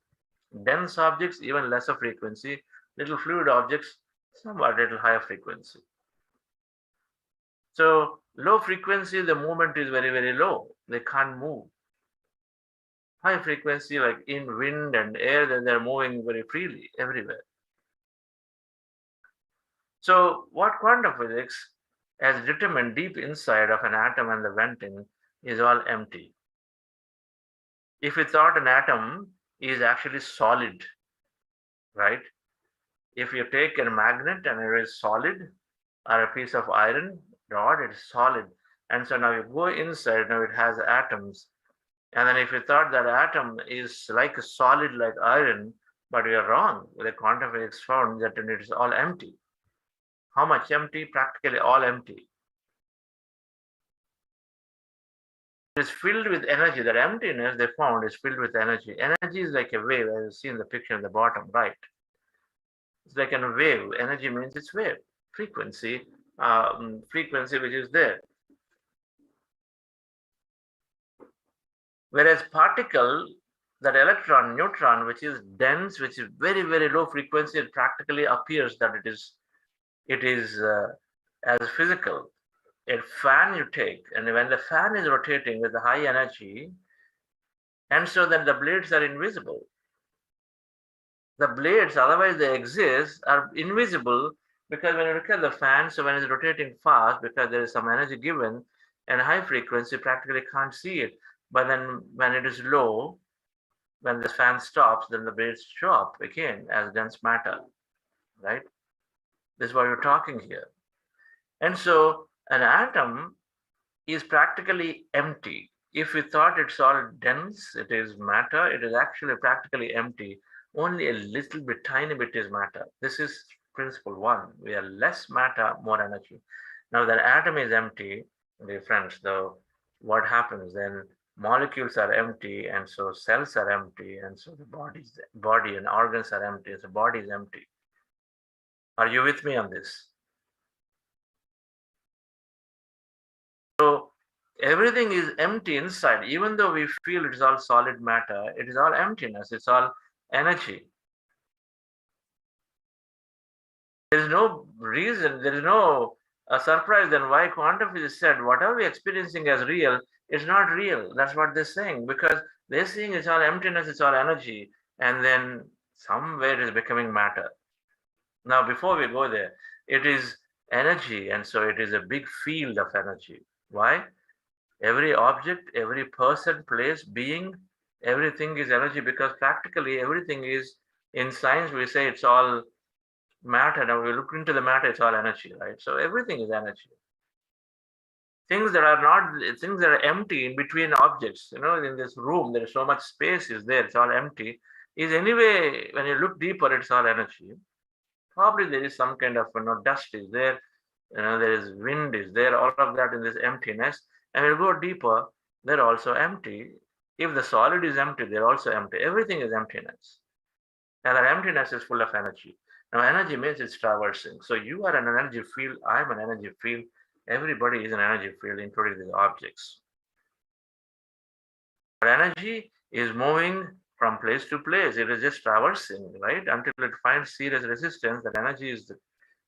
Dense objects, even lesser frequency. Little fluid objects, somewhat little higher frequency. So low frequency, the movement is very, very low. They can't move. High frequency, like in wind and air, then they're moving very freely everywhere. So what quantum physics has determined deep inside of an atom and the venting is all empty. If we thought an atom is actually solid, right? If you take a magnet and it is solid, or a piece of iron rod, it is solid. And so now you go inside, now it has atoms. And then if you thought that atom is like a solid like iron, but we are wrong. The quantum physics found that it is all empty. How much empty? Practically all empty. It is filled with energy. That emptiness they found is filled with energy. Energy is like a wave, as you see in the picture at the bottom right. It's like a wave. Energy means it's wave. Frequency which is there. Whereas particle, that electron, neutron, which is dense, which is very, very low frequency, it practically appears that it is as physical. A fan you take, and when the fan is rotating with a high energy, and so then the blades are invisible. The blades, otherwise they exist, are invisible because when you look at the fan, so when it's rotating fast, because there is some energy given and high frequency, practically can't see it. But then when it is low, when the fan stops, then the blades show up again as dense matter, right? This is what we're talking here. And so an atom is practically empty. If we thought it's all dense, it is matter, it is actually practically empty. Only a little bit, tiny bit is matter. This is principle one. We are less matter, more energy. Now that atom is empty, dear friends, though, what happens then? Molecules are empty, and so cells are empty, and so the body and organs are empty, so body is empty. Are you with me on this? So everything is empty inside, even though we feel it is all solid matter, it is all emptiness, it's all energy. There is no reason, there is no surprise then why quantum physics said whatever we're experiencing as real, it's not real. That's what they're saying, because they're saying it's all emptiness, it's all energy, and then somewhere it is becoming matter. Now, before we go there, it is energy, and so it is a big field of energy. Why? Every object, every person, place, being, everything is energy, because practically everything is, in science we say it's all matter. Now we look into the matter, it's all energy, right? So everything is energy. Things that are empty in between objects, in this room, there is so much space is there, it's all empty, is anyway, when you look deeper, it's all energy. Probably there is some kind of, dust is there, there is wind is there, all of that in this emptiness. And we'll go deeper, they're also empty. If the solid is empty, they're also empty. Everything is emptiness. And that emptiness is full of energy. Now, energy means it's traversing. So you are an energy field, I'm an energy field. Everybody is an energy field, including these objects. But energy is moving from place to place. It is just traversing, right? Until it finds serious resistance, that energy is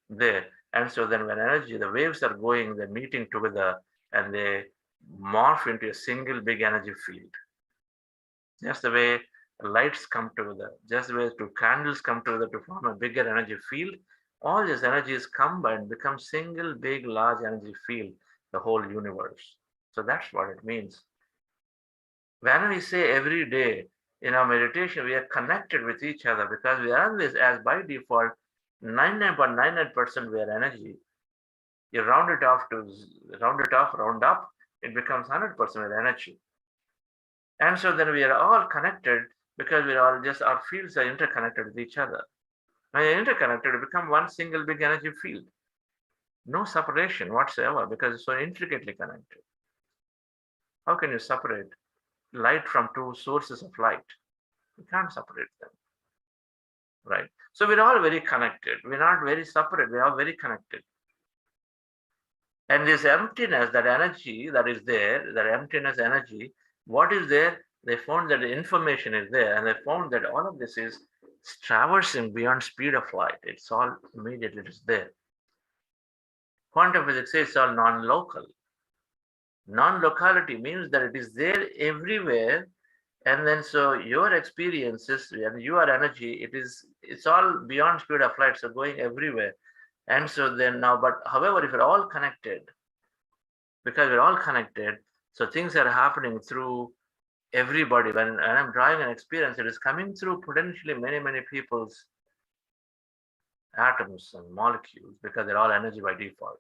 there. And so then when energy, the waves are going, they're meeting together, and they morph into a single big energy field. Just the way lights come together, just the way two candles come together to form a bigger energy field, all these energies combined become single big large energy field, the whole universe. So that's what it means. When we say every day in our meditation, we are connected with each other because we are always, as by default, 99.99% we are energy. You round it off, round up, it becomes 100% with energy. And so then we are all connected because we are all just, our fields are interconnected with each other. When you're interconnected, you become one single big energy field. No separation whatsoever because it's so intricately connected. How can you separate light from two sources of light? You can't separate them, right? So we're all very connected. We're not very separate. We're all very connected. And this emptiness, that energy that is there, that emptiness energy, what is there? They found that the information is there, and they found that all of this is traversing beyond speed of light. It's all immediately just there. Quantum physics says it's all non-local. Non-locality means that it is there everywhere, and then so your experiences and your energy, it's all beyond speed of light, so going everywhere. And so then now, but however, if we're all connected, because we're all connected, so things are happening through everybody. When I'm drawing an experience, it is coming through potentially many, many people's atoms and molecules because they're all energy by default.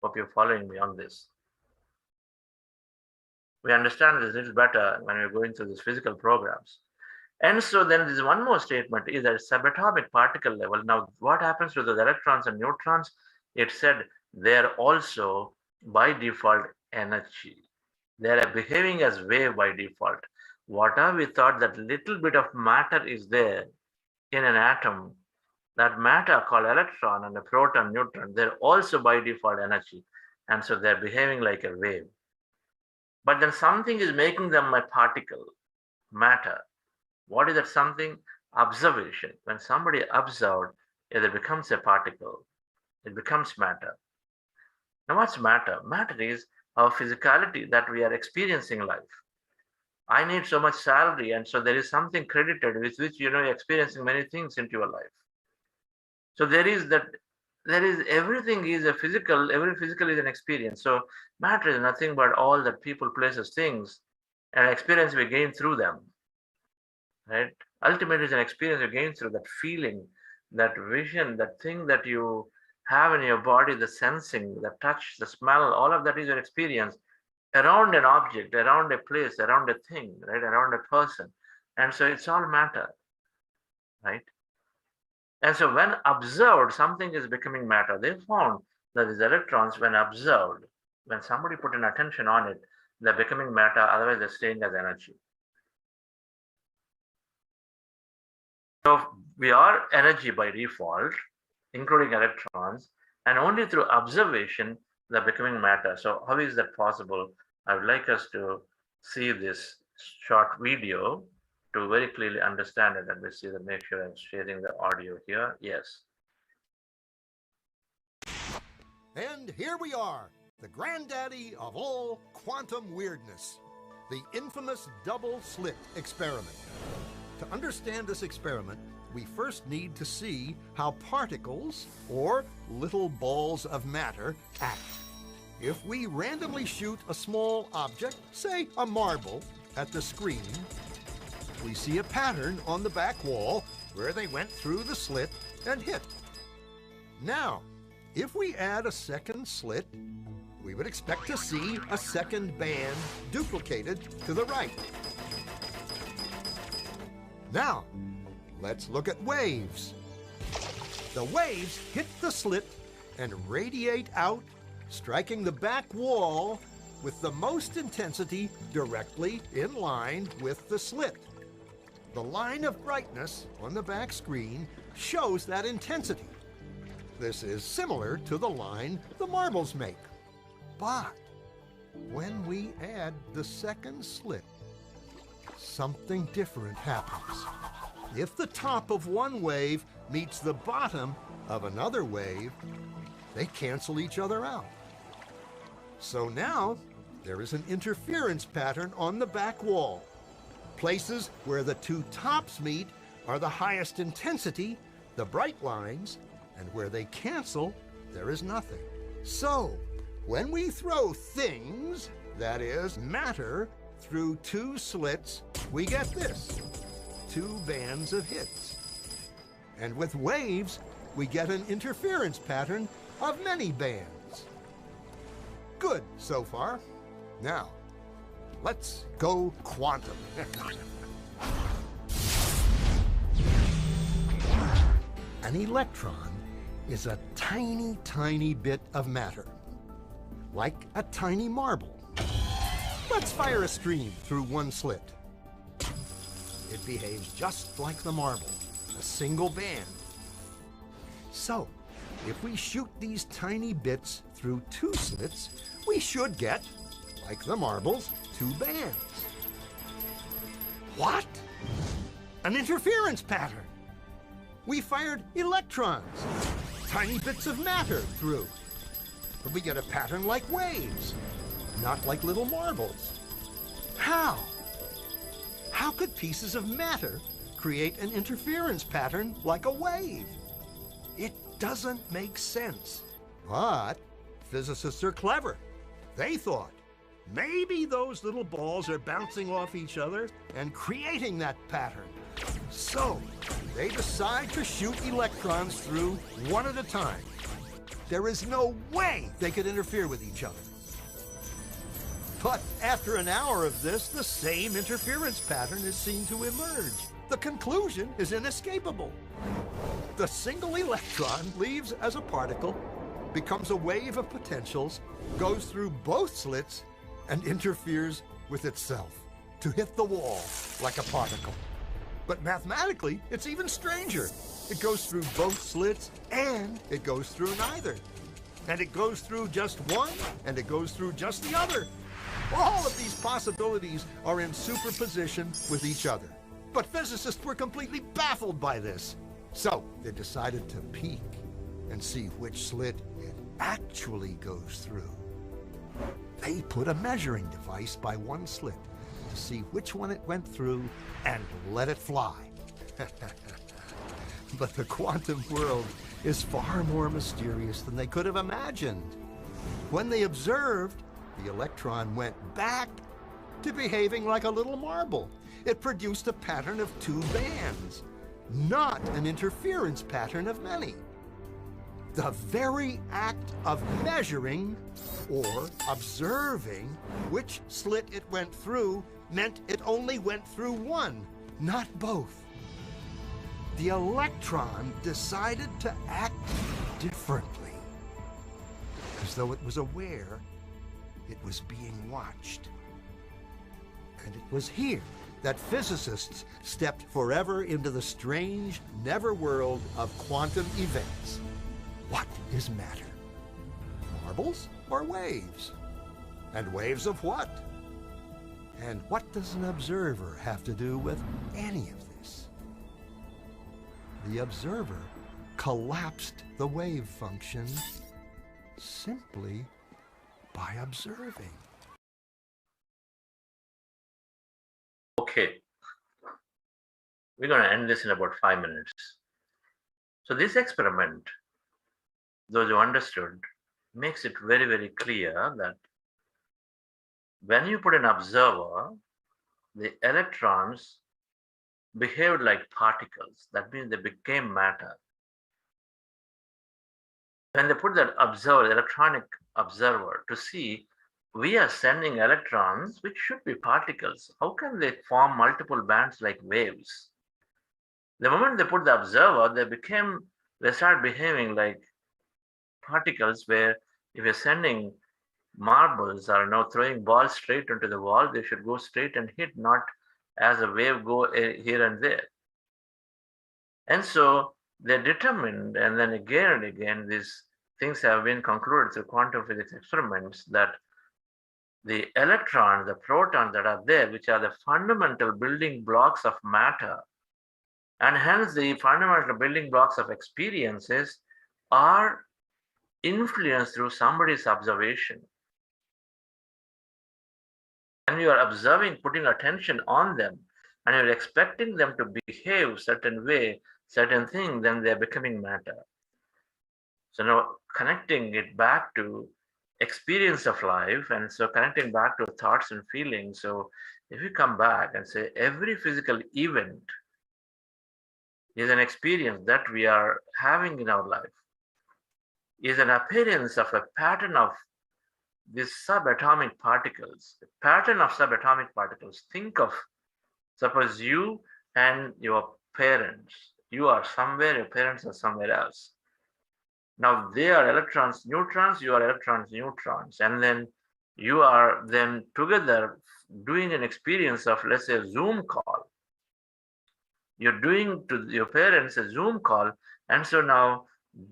Hope you're following me on this. We understand this a little better when we're going through these physical programs. And so then there's one more statement is at subatomic particle level. Now, what happens to the electrons and neutrons? It said they're also by default energy. They're behaving as wave by default. Whatever we thought that little bit of matter is there in an atom, that matter called electron and a proton, neutron, they're also by default energy. And so they're behaving like a wave. But then something is making them a particle, matter. What is that something? Observation. When somebody observed, it becomes a particle. It becomes matter. Now what's matter? Matter is our physicality that we are experiencing life. I need so much salary, and so there is something credited with which you're experiencing many things into your life. So everything is a physical, every physical is an experience. So matter is nothing but all that people, places, things, and experience we gain through them. Right? Ultimately, it's an experience you gain through that feeling, that vision, that thing that you have in your body, the sensing, the touch, the smell, all of that is your experience around an object, around a place, around a thing, right? Around a person. And so it's all matter, right? And so when observed, something is becoming matter. They found that these electrons, when observed, when somebody put an attention on it, they're becoming matter, otherwise they're staying as energy. So we are energy by default, including electrons, and only through observation they're becoming matter. So how is that possible? I would like us to see this short video to very clearly understand it. And we see that, make sure I'm sharing the audio here. Yes. And here we are, the granddaddy of all quantum weirdness, the infamous double slit experiment. To understand this experiment, we first need to see how particles, or little balls of matter, act. If we randomly shoot a small object, say a marble, at the screen, we see a pattern on the back wall where they went through the slit and hit. Now, if we add a second slit, we would expect to see a second band duplicated to the right. Now, let's look at waves. The waves hit the slit and radiate out, striking the back wall with the most intensity directly in line with the slit. The line of brightness on the back screen shows that intensity. This is similar to the line the marbles make. But when we add the second slit, something different happens. If the top of one wave meets the bottom of another wave, they cancel each other out. So now there is an interference pattern on the back wall. Places where the two tops meet are the highest intensity, the bright lines, and where they cancel, there is nothing. So, when we throw things, that is, matter, through two slits, we get this, two bands of hits. And with waves, we get an interference pattern of many bands. Good so far. Now, let's go quantum. An electron is a tiny, tiny bit of matter, like a tiny marble. Let's fire a stream through one slit. It behaves just like the marble, a single band. So, if we shoot these tiny bits through two slits, we should get, like the marbles, two bands. What? An interference pattern. We fired electrons, tiny bits of matter through. But we get a pattern like waves, not like little marbles. How? How could pieces of matter create an interference pattern like a wave? It doesn't make sense. But physicists are clever. They thought, maybe those little balls are bouncing off each other and creating that pattern. So, they decide to shoot electrons through one at a time. There is no way they could interfere with each other. But after an hour of this, the same interference pattern is seen to emerge. The conclusion is inescapable. The single electron leaves as a particle, becomes a wave of potentials, goes through both slits, and interferes with itself to hit the wall like a particle. But mathematically, it's even stranger. It goes through both slits, and it goes through neither. And it goes through just one, and it goes through just the other. All of these possibilities are in superposition with each other. But physicists were completely baffled by this. So they decided to peek and see which slit it actually goes through. They put a measuring device by one slit to see which one it went through and let it fly. But the quantum world is far more mysterious than they could have imagined. When they observed, the electron went back to behaving like a little marble. It produced a pattern of two bands, not an interference pattern of many. The very act of measuring or observing which slit it went through meant it only went through one, not both. The electron decided to act differently, as though it was aware it was being watched. And it was here that physicists stepped forever into the strange, never-world of quantum events. What is matter? Marbles or waves? And waves of what? And what does an observer have to do with any of this? The observer collapsed the wave function simply by observing. Okay, we're going to end this in about 5 minutes. So this experiment, those who understood, makes it very, very clear that when you put an observer, the electrons behaved like particles. That means they became matter. When they put that observer, electronic observer, to see, we are sending electrons, which should be particles. How can they form multiple bands like waves? The moment they put the observer, they start behaving like particles, where if you're sending marbles or now throwing balls straight into the wall, they should go straight and hit, not as a wave go here and there. And so they determined, and then again and again, these things have been concluded through quantum physics experiments, that the electrons, the protons that are there, which are the fundamental building blocks of matter, and hence the fundamental building blocks of experiences, are influenced through somebody's observation. you are observing, putting attention on them, and you're expecting them to behave certain way, certain thing, then they're becoming matter. So now connecting it back to experience of life, and so connecting back to thoughts and feelings. So if you come back and say every physical event is an experience that we are having in our life, is an appearance of a pattern of these subatomic particles, the pattern of subatomic particles. Think of, suppose you and your parents, you are somewhere, your parents are somewhere else. Now they are electrons, neutrons, you are electrons, neutrons, and then you are then together doing an experience of, let's say, a Zoom call. You're doing to your parents a Zoom call, and so now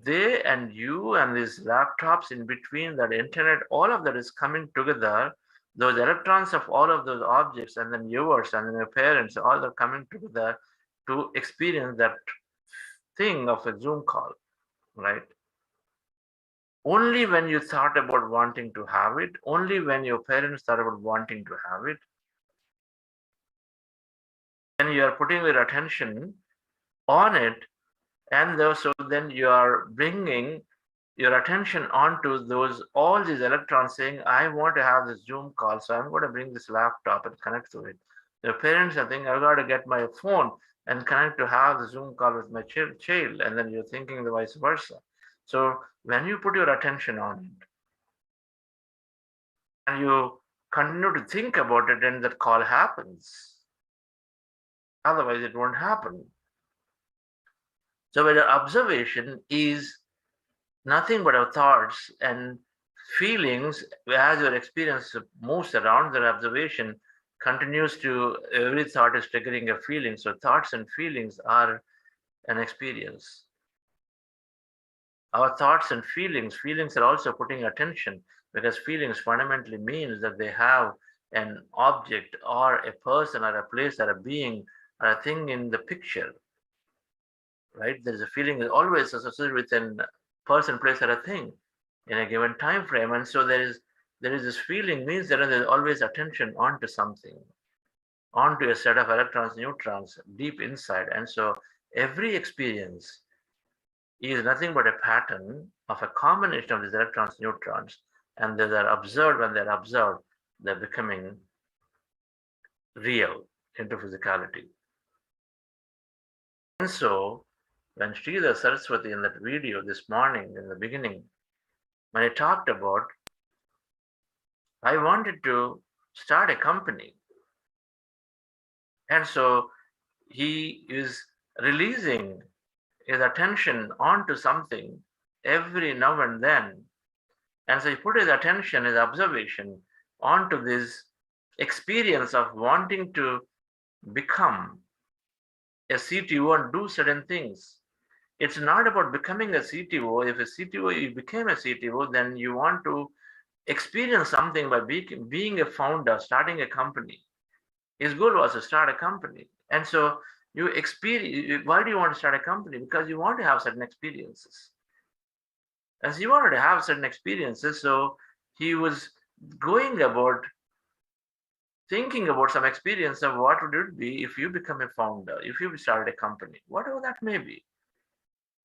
they and you and these laptops in between, that internet, all of that is coming together. Those electrons of all of those objects, and then yours and then your parents, all are coming together to experience that thing of a Zoom call, right? Only when you thought about wanting to have it, only when your parents thought about wanting to have it, then you are putting your attention on it, and so then you are bringing your attention onto those, all these electrons saying, I want to have this Zoom call, so I'm going to bring this laptop and connect to it. Your parents are thinking, I've got to get my phone and connect to have the Zoom call with my child, and then you're thinking the vice versa. So when you put your attention on it and you continue to think about it, and that call happens. Otherwise, it won't happen. So when your observation is nothing but our thoughts and feelings, as your experience moves around, the observation continues to, every thought is triggering a feeling. So thoughts and feelings are an experience. Our thoughts and feelings are also putting attention, because feelings fundamentally means that they have an object or a person or a place or a being or a thing in the picture, right? There is a feeling is always associated with a person, place, or a thing in a given time frame, and so there is this feeling means that there is always attention onto something, onto a set of electrons, neutrons deep inside, and so every experience is nothing but a pattern of a combination of these electrons, neutrons, and they are observed. When they're observed, they're becoming real into physicality. And so when Sridhar Saraswati in that video this morning in the beginning, when I talked about, I wanted to start a company. And so he is releasing his attention onto something every now and then. And so he put his attention, his observation onto this experience of wanting to become a CTO and do certain things. It's not about becoming a CTO. If a CTO, you became a CTO, then you want to experience something by being a founder, starting a company. His goal was to start a company. And so you experience, why do you want to start a company? Because you want to have certain experiences. As he wanted to have certain experiences, so he was going about thinking about some experience of what would it be if you become a founder, if you started a company, whatever that may be.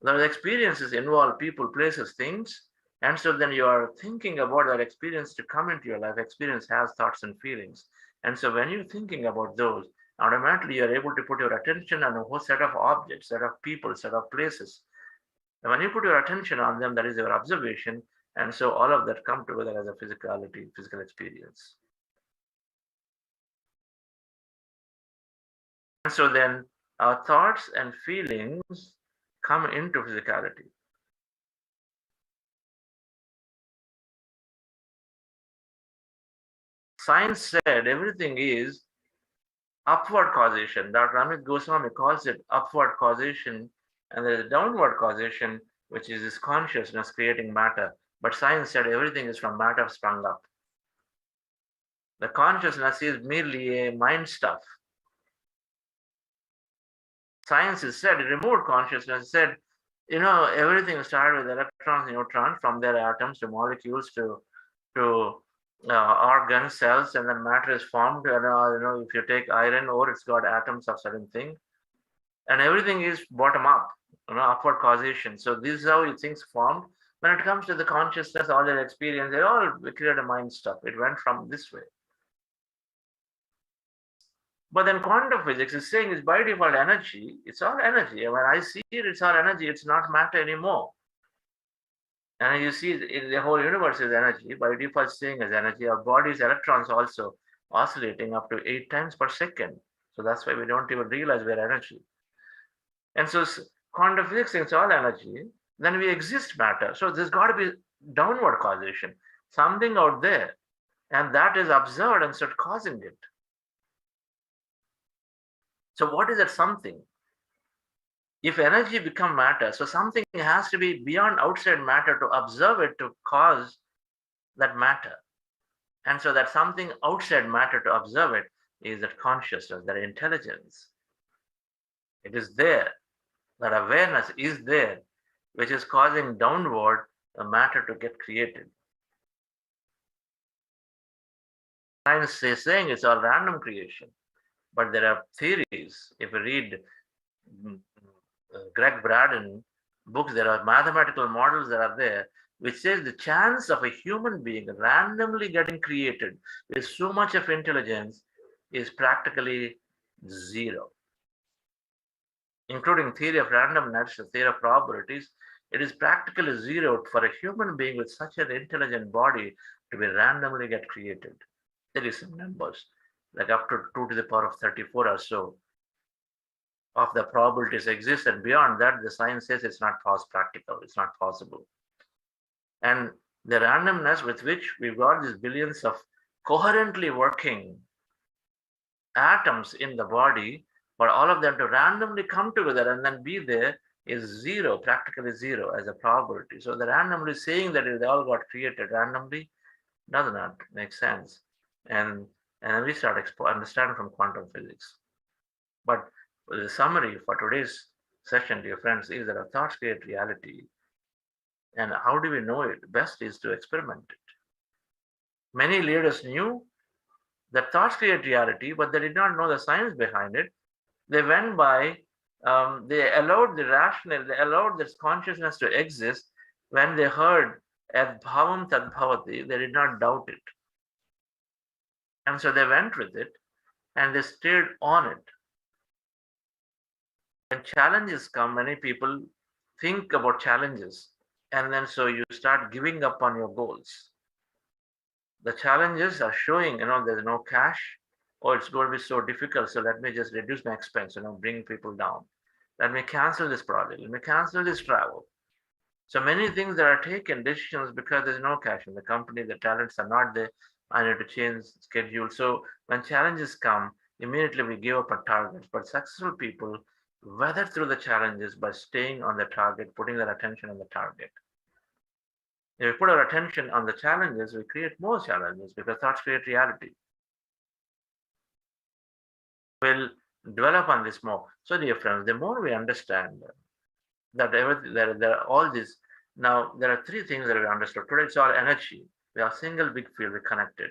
Those experiences involve people, places, things, and so then you are thinking about that experience to come into your life. Experience has thoughts and feelings, and so when you're thinking about those, automatically you're able to put your attention on a whole set of objects, set of people, set of places. And when you put your attention on them, that is your observation, and so all of that come together as a physical experience. And so then our thoughts and feelings come into physicality. Science said everything is upward causation. Dr. Amit Goswami calls it upward causation, and there is downward causation, which is this consciousness creating matter. But science said everything is from matter sprung up. The consciousness is merely a mind stuff. Science has said, it removed consciousness, said, you know, everything started with electrons, neutrons, from their atoms to molecules to organ cells, and then matter is formed. If you take iron ore, it's got atoms of certain thing, and everything is bottom up, upward causation. So this is how things formed. When it comes to the consciousness, all their experience, they all created a mind stuff. It went from this way. But then quantum physics is saying it's by default energy. It's all energy. And when I see it, it's all energy. It's not matter anymore. And you see, the whole universe is energy. By default, staying as energy. Our body's electrons also oscillating up to 8 times per second. So that's why we don't even realize we're energy. And so quantum physics is all energy. Then we exist matter. So there's got to be downward causation, something out there, and that is observed and start causing it. So what is that something? If energy become matter, so something has to be beyond outside matter to observe it to cause that matter. And so that something outside matter to observe it is that consciousness, that intelligence. It is there. That awareness is there, which is causing downward the matter to get created. Science is saying it's all random creation, but there are theories. If you read Greg Braden books, there are mathematical models that are there, which says the chance of a human being randomly getting created with so much of intelligence is practically zero. Including theory of randomness, the theory of probabilities, it is practically zero for a human being with such an intelligent body to be randomly get created. There is some numbers, like up to 2 to the power of 34 or so of the probabilities exist, and beyond that, the science says it's not practical, it's not possible. And the randomness with which we've got these billions of coherently working atoms in the body, for all of them to randomly come together and then be there is zero, practically zero as a probability. So the randomly saying that they all got created randomly does not make sense. And we start understanding from quantum physics. But the summary for today's session, dear friends, is that our thoughts create reality. And how do we know it? Best is to experiment it. Many leaders knew that thoughts create reality, but they did not know the science behind it. They went by, they allowed the rational, they allowed this consciousness to exist. When they heard ad bhavam tad bhavati, they did not doubt it. And so they went with it and they stayed on it. When challenges come, many people think about challenges, and then so you start giving up on your goals. The challenges are showing, there's no cash, or it's going to be so difficult, so let me just reduce my expense, bring people down. Let me cancel this project, let me cancel this travel. So many things that are taken, decisions, because there's no cash in the company, the talents are not there, I need to change schedule. So when challenges come, immediately we give up on targets. But successful people weather through the challenges by staying on the target, putting their attention on the target. If we put our attention on the challenges, we create more challenges because thoughts create reality. We'll develop on this more. So dear friends, the more we understand that there are all these, now there are 3 things that we understood. Today it's all energy. We are single big field, we're connected.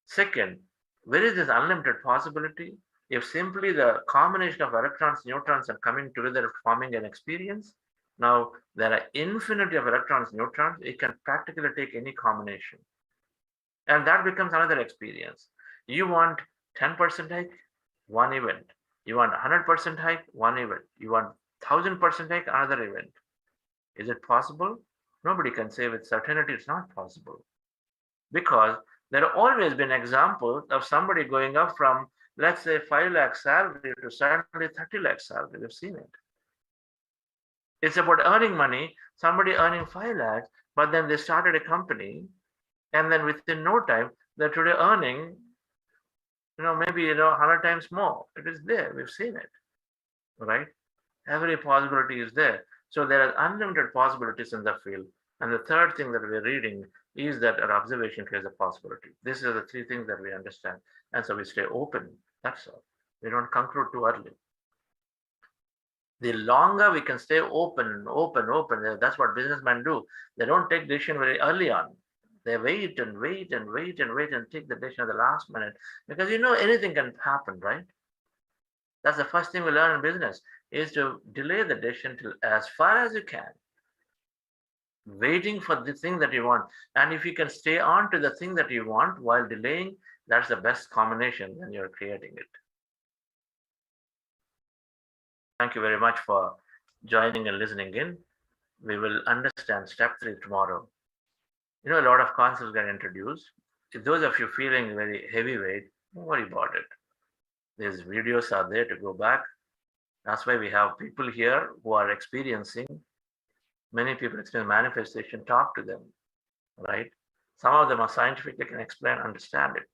Second, where is this unlimited possibility? If simply the combination of electrons, neutrons are coming together forming an experience, now there are infinity of electrons, neutrons, it can practically take any combination. And that becomes another experience. You want 10% hike, one event. You want 100% hike, one event. You want 1000% hike, another event. Is it possible? Nobody can say with certainty it's not possible. Because there have always been examples of somebody going up from, let's say, 5 lakh salary to suddenly 30 lakh salary. We've seen it. It's about earning money, somebody earning 5 lakhs, but then they started a company, and then within no time, they're today earning, maybe 100 times more. It is there. We've seen it, right? Every possibility is there. So there are unlimited possibilities in the field. And the third thing that we're reading is that our observation creates a possibility. These are the 3 things that we understand. And so we stay open. That's all. We don't conclude too early. The longer we can stay open, that's what businessmen do. They don't take decision very early on. They wait and wait and wait and wait and take the decision at the last minute because anything can happen, right? That's the first thing we learn in business is to delay the decision till as far as you can, waiting for the thing that you want. And if you can stay on to the thing that you want while delaying, that's the best combination when you're creating it. Thank you very much for joining and listening in. We will understand step 3 tomorrow. A lot of concepts get introduced. If those of you feeling very heavyweight, don't worry about it. These videos are there to go back. That's why we have people here who are experiencing, many people experience manifestation, talk to them, right? Some of them are scientific, they can explain, understand it.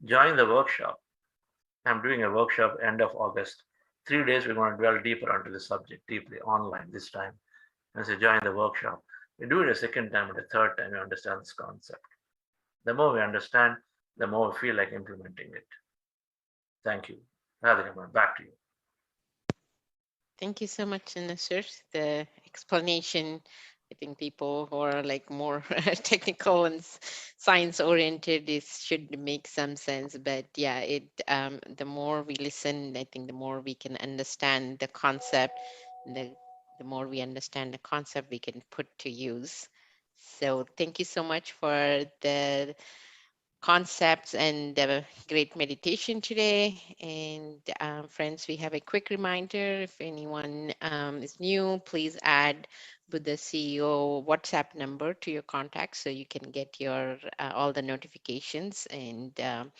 Join the workshop. I'm doing a workshop end of August. 3 days, we're going to dwell deeper onto the subject, deeply, online this time. And so join the workshop. We do it a second time and a third time, we understand this concept. The more we understand, the more we feel like implementing it. Thank you. Radhika, back to you. Thank you so much, Nasir. The explanation, I think people who are like more technical and science oriented, this should make some sense. But yeah, the more we listen, I think the more we can understand the concept. The more we understand the concept, we can put to use. So thank you so much for the concepts and the great meditation today. And friends, we have a quick reminder. If anyone is new, please add Buddha CEO WhatsApp number to your contacts so you can get your all the notifications, and you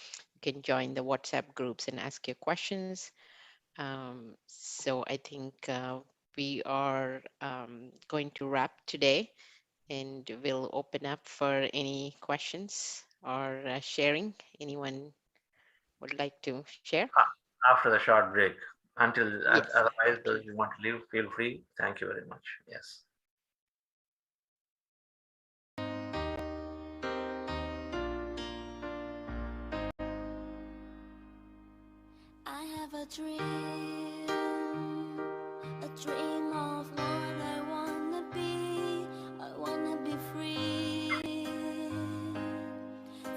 can join the WhatsApp groups and ask your questions. So I think we are going to wrap today, and we'll open up for any questions or sharing. Anyone would like to share? After the short break. Yes. Otherwise, those you want to leave, feel free. Thank you very much. Yes. I have a dream of what I wanna be. I wanna be free.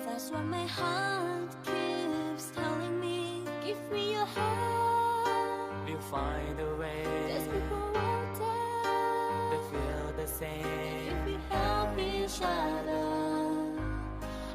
That's what my heart keeps telling me. Give me your hand. We'll find a way. There's people out there that feel the same. if we help each other,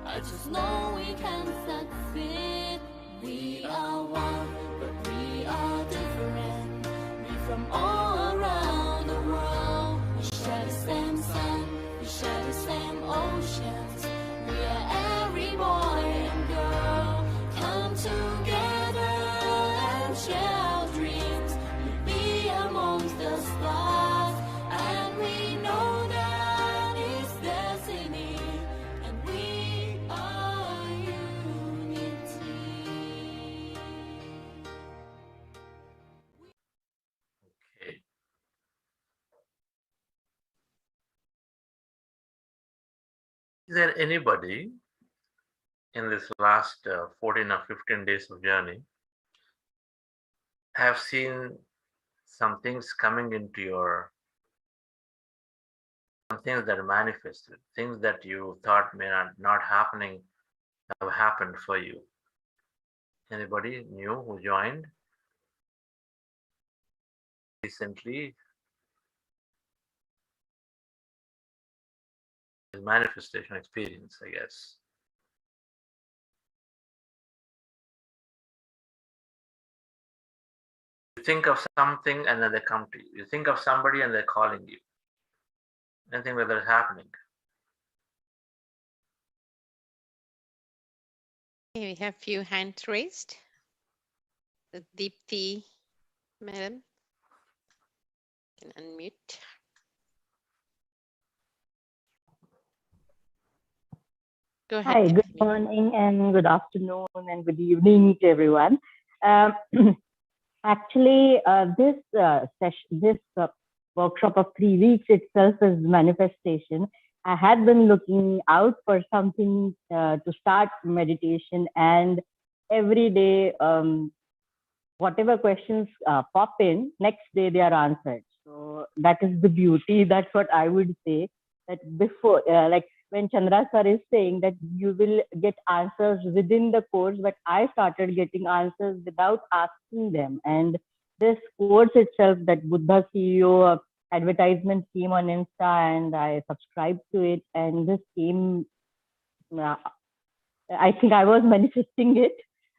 I just know we can succeed. We are one, but we are different. We from all around the world. We share the same sun, we share the same oceans. We are every boy and girl. Come together and share our dreams. We be amongst the stars, and we know that it's destiny, and we are unity. Okay. Is there anybody in this last 14 or 15 days of journey have seen some things coming into your, some things that manifested, things that you thought may not happening have happened for you? Anybody new who joined recently? Manifestation experience, I guess. You think of something and then they come to you. You think of somebody and they're calling you. Anything like that is happening. Okay, we have few hands raised. The Deepthi, madam, can unmute. Go ahead. Hi, good Deepthi. morning and good afternoon and good evening to everyone. Actually, this workshop of 3 weeks itself is manifestation. I had been looking out for something to start meditation, and every day, whatever questions pop in, next day they are answered. So that is the beauty. That's what I would say. That before, like when Chandra sir is saying that you will get answers within the course, but I started getting answers without asking them. And this course itself, that Buddha CEO advertisement came on Insta, and I subscribed to it. And this came, I think I was manifesting it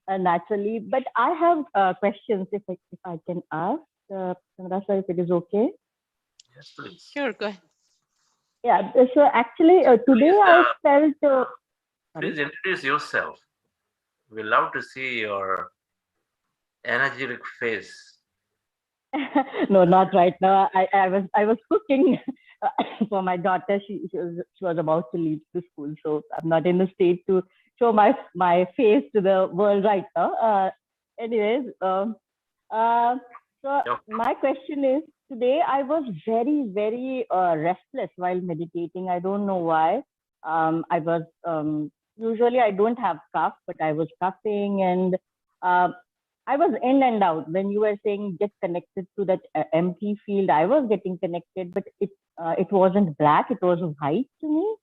naturally. But I have questions if I can ask, Chandra sir, if it is okay. Yes, please. Sure, go ahead. Yeah, so actually today I felt. Please introduce yourself. We love to see your energetic face. No, not right now. I was cooking for my daughter. She was about to leave the school, so I'm not in the state to show my face to the world right now. Anyways, so my question is, today I was very, very restless while meditating. I don't know why. I was usually I don't have cough, but I was coughing, and I was in and out. When you were saying get connected to that empty field, I was getting connected, but it wasn't black, it was white to me.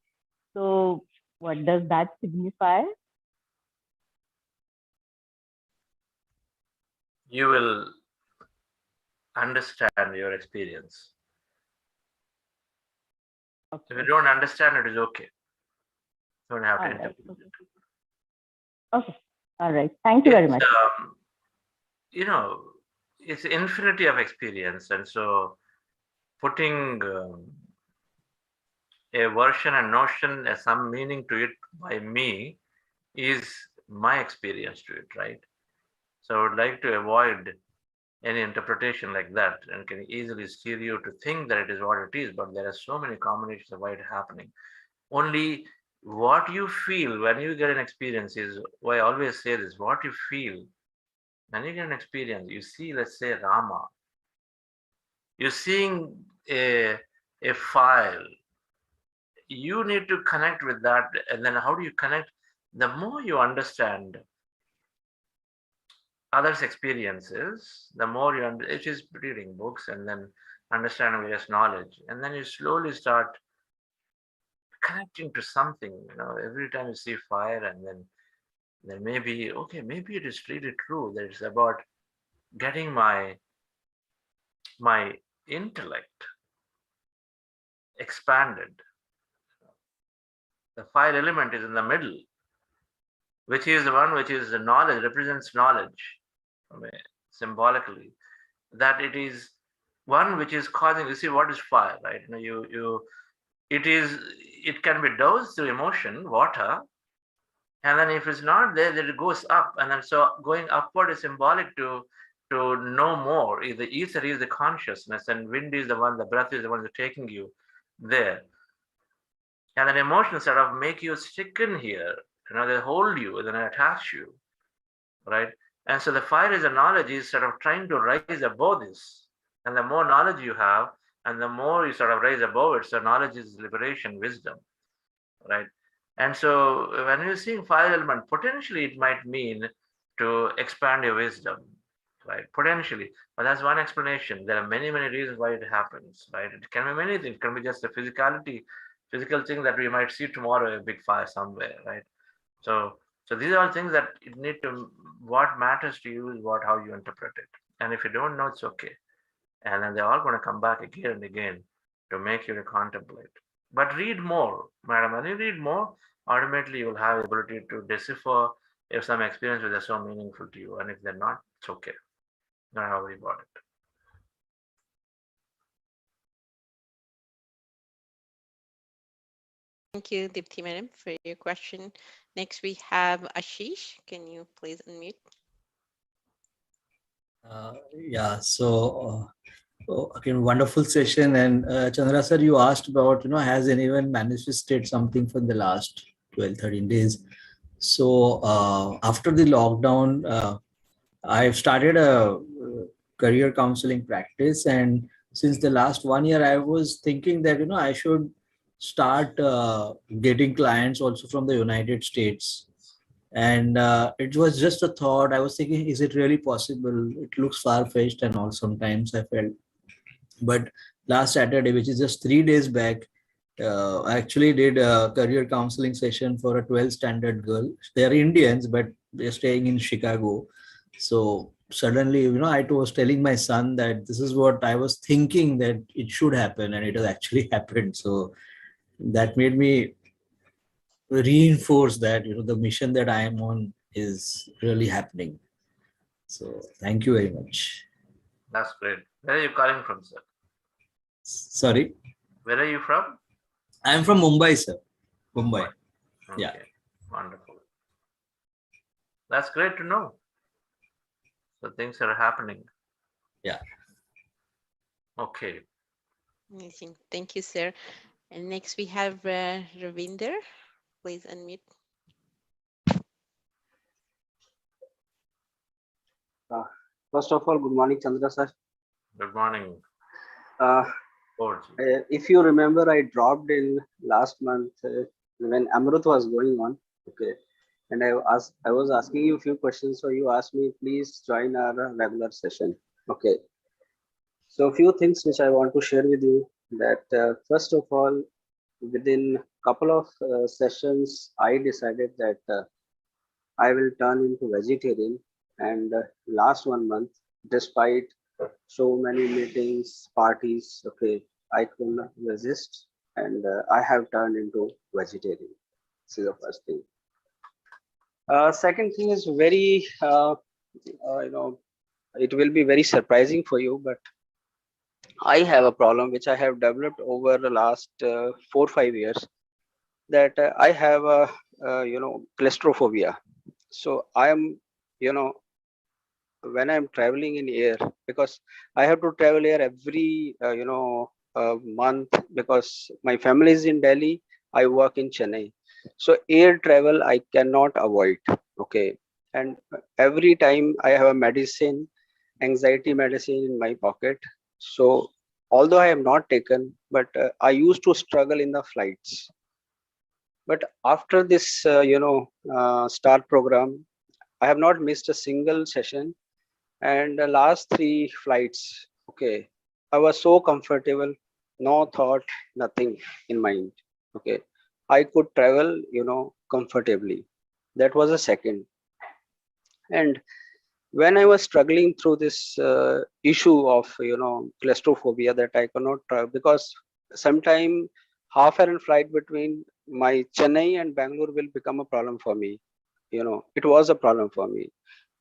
So what does that signify? You will understand your experience. Okay. If you don't understand, it is okay. You don't have to interpret it. Okay. All right. Thank you very much. You know, it's infinity of experience, and so putting a version and notion as some meaning to it by me is my experience to it, right? So I would like to avoid any interpretation like that, and can easily steer you to think that it is what it is, but there are so many combinations of why it's happening. Only what you feel when you get an experience is why I always say this: what you feel when you get an experience, you see, let's say Rama, you're seeing a file, you need to connect with that. And then how do you connect? The more you understand others' experiences, the more you it is reading books and then understanding various knowledge, and then you slowly start connecting to something. You know, every time you see fire, and then maybe, okay, maybe it is really true that it's about getting my intellect expanded. The fire element is in the middle, which is the one which is the knowledge, represents knowledge symbolically, that it is one which is causing. You see, what is fire, right? You know, it can be dosed through emotion, water, and then if it's not there, then it goes up, and then so going upward is symbolic to know more. The ether is the consciousness, and wind is the one, the breath is the one that's taking you there, and then emotions sort of make you stick in here. You know, they hold you and then attach you, right? And so the fire is a knowledge is sort of trying to rise above this, and the more knowledge you have, and the more you sort of rise above it. So knowledge is liberation, wisdom, right? And so when you're seeing fire element, potentially it might mean to expand your wisdom, right? Potentially, but that's one explanation. There are many, many reasons why it happens, right? It can be many things. It can be just a physical thing that we might see tomorrow, a big fire somewhere, right? So these are all things that you need to, what matters to you is how you interpret it. And if you don't know, it's okay. And then they're all going to come back again and again to make you to contemplate. But read more, madam. When you read more, ultimately you will have the ability to decipher if some experiences are so meaningful to you. And if they're not, it's okay. Don't have to worry about it. Thank you, Dipti madam, for your question. Next, we have Ashish. Can you please unmute? Yeah, so again, wonderful session. And Chandra sir, you asked about, has anyone manifested something for the last 12, 13 days? So after the lockdown, I've started a career counseling practice. And since the last 1 year, I was thinking that, I should start getting clients also from the United States. And it was just a thought. I was thinking, is it really possible? It looks far-fetched and all sometimes I felt. But last Saturday, which is just 3 days back, I actually did a career counseling session for a 12th standard girl. They are Indians, but they're staying in Chicago. So suddenly, I was telling my son that this is what I was thinking that it should happen, and it has actually happened. So that made me reinforce that, the mission that I am on is really happening. So thank you very much. That's great. Where are you calling from, sir? Sorry? Where are you from? I'm from Mumbai, sir. Mumbai. Okay. Yeah. Wonderful. That's great to know. So things are happening. Yeah. Okay. Amazing. Thank you, sir. And next we have Ravinder. Please unmute. First of all, good morning, Chandra sir. Good morning. If you remember, I dropped in last month when Amrut was going on. Okay, and I was asking you a few questions, so you asked me, please join our regular session. Okay. So a few things which I want to share with you. That first of all, within couple of sessions, I decided that I will turn into vegetarian. And last 1 month, despite so many meetings, parties, okay, I could not resist, and I have turned into vegetarian. This is the first thing. Second thing is very, it will be very surprising for you, but I have a problem which I have developed over the last 4 or 5 years. That I have a, claustrophobia. So I am, when I'm traveling in air, because I have to travel air every month, because my family is in Delhi, I work in Chennai. So air travel I cannot avoid. Okay, and every time I have a medicine, anxiety medicine in my pocket. So although I have not taken, but I used to struggle in the flights. But after this start program, I have not missed a single session. And the last 3 flights, okay, I was so comfortable, no thought, nothing in mind. Okay, I could travel, comfortably. That was a second. And when I was struggling through this issue of, claustrophobia, that I cannot travel, because sometime half-hour flight between my Chennai and Bangalore will become a problem for me. It was a problem for me.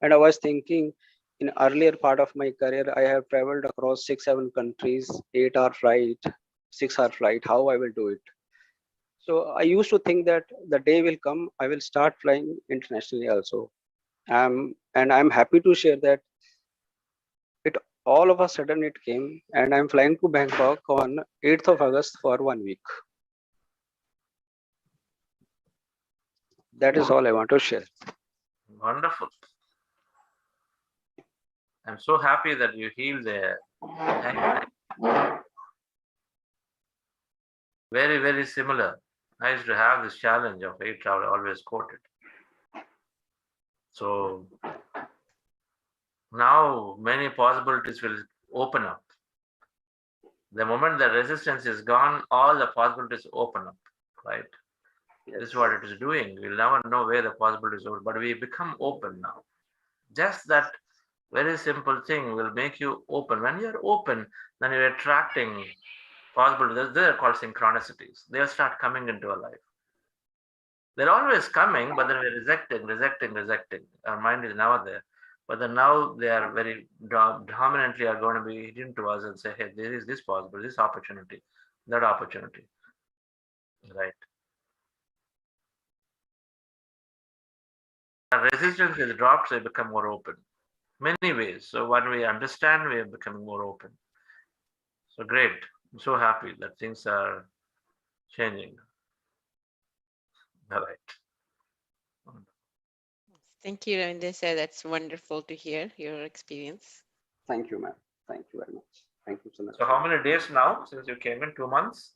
And I was thinking, in earlier part of my career, I have traveled across 6-7 countries, 8-hour flight, 6-hour flight, how I will do it. So I used to think that the day will come, I will start flying internationally also. And I'm happy to share that it all of a sudden it came, and I'm flying to Bangkok on 8th of August for 1 week. That is all I want to share. Wonderful. I'm so happy that you healed there. Very, very similar. I used to have this challenge of air travel, always quoted. So now many possibilities will open up. The moment the resistance is gone, all the possibilities open up, right? Yes. This is what it is doing. We'll never know where the possibilities are, but we become open now. Just that very simple thing will make you open. When you're open, then you're attracting possibilities. They're called synchronicities. They'll start coming into our life. They're always coming, but then we're rejecting. Our mind is never there. But then now they are very dominantly are going to be hidden to us and say, hey, there is this possibility, this opportunity, that opportunity. Right. Our resistance is dropped, so we become more open. Many ways. So when we understand, we are becoming more open. So great. I'm so happy that things are changing. All right. Thank you, Ravinder sir. That's wonderful to hear your experience. Thank you, ma'am. Thank you very much. Thank you so much. So how many days now since you came in? 2 months?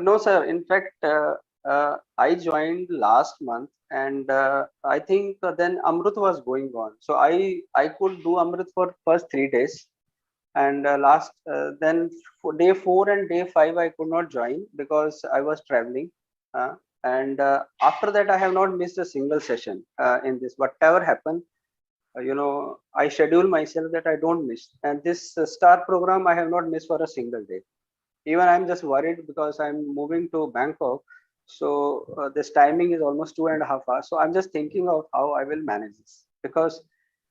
No, sir. In fact, I joined last month, and I think then Amrut was going on. So I could do Amrut for first 3 days, And then for day 4 and day 5 I could not join because I was traveling. And after that I have not missed a single session in this. Whatever happened, I schedule myself that I don't miss. And this star program I have not missed for a single day. Even I'm just worried because I'm moving to Bangkok. So this timing is almost 2.5 hours. So I'm just thinking of how I will manage this, because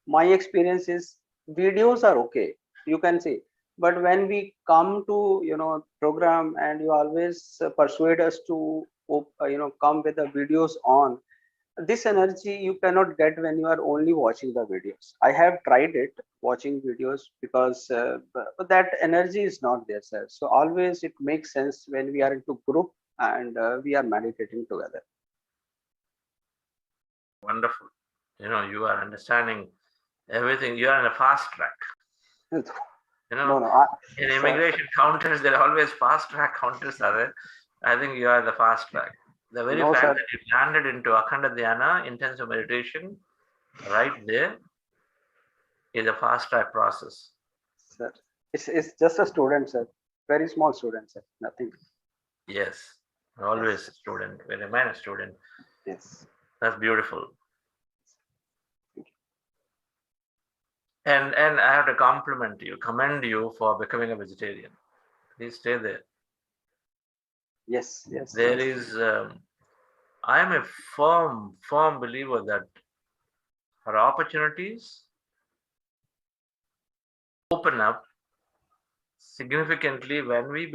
my experience is videos are okay, you can see, but when we come to program and you always persuade us to come with the videos on, this energy you cannot get when you are only watching the videos. I have tried it watching videos because but that energy is not there, sir. So always it makes sense when we are into group and we are meditating together. Wonderful. You are understanding everything. You are in a fast track. No, in immigration counters, there are always fast track counters are there. I think you are the fast track. The very No, fact sir. that you landed into Akhanda Dhyana, intensive meditation, right there, is a fast track process. Sir, it's just a student, sir. Very small student, sir. Nothing. Yes, always a student. We remain a student. Yes. That's beautiful. And I have to compliment you, commend you for becoming a vegetarian. Please stay there. Yes. There is, I am a firm believer that our opportunities open up significantly when we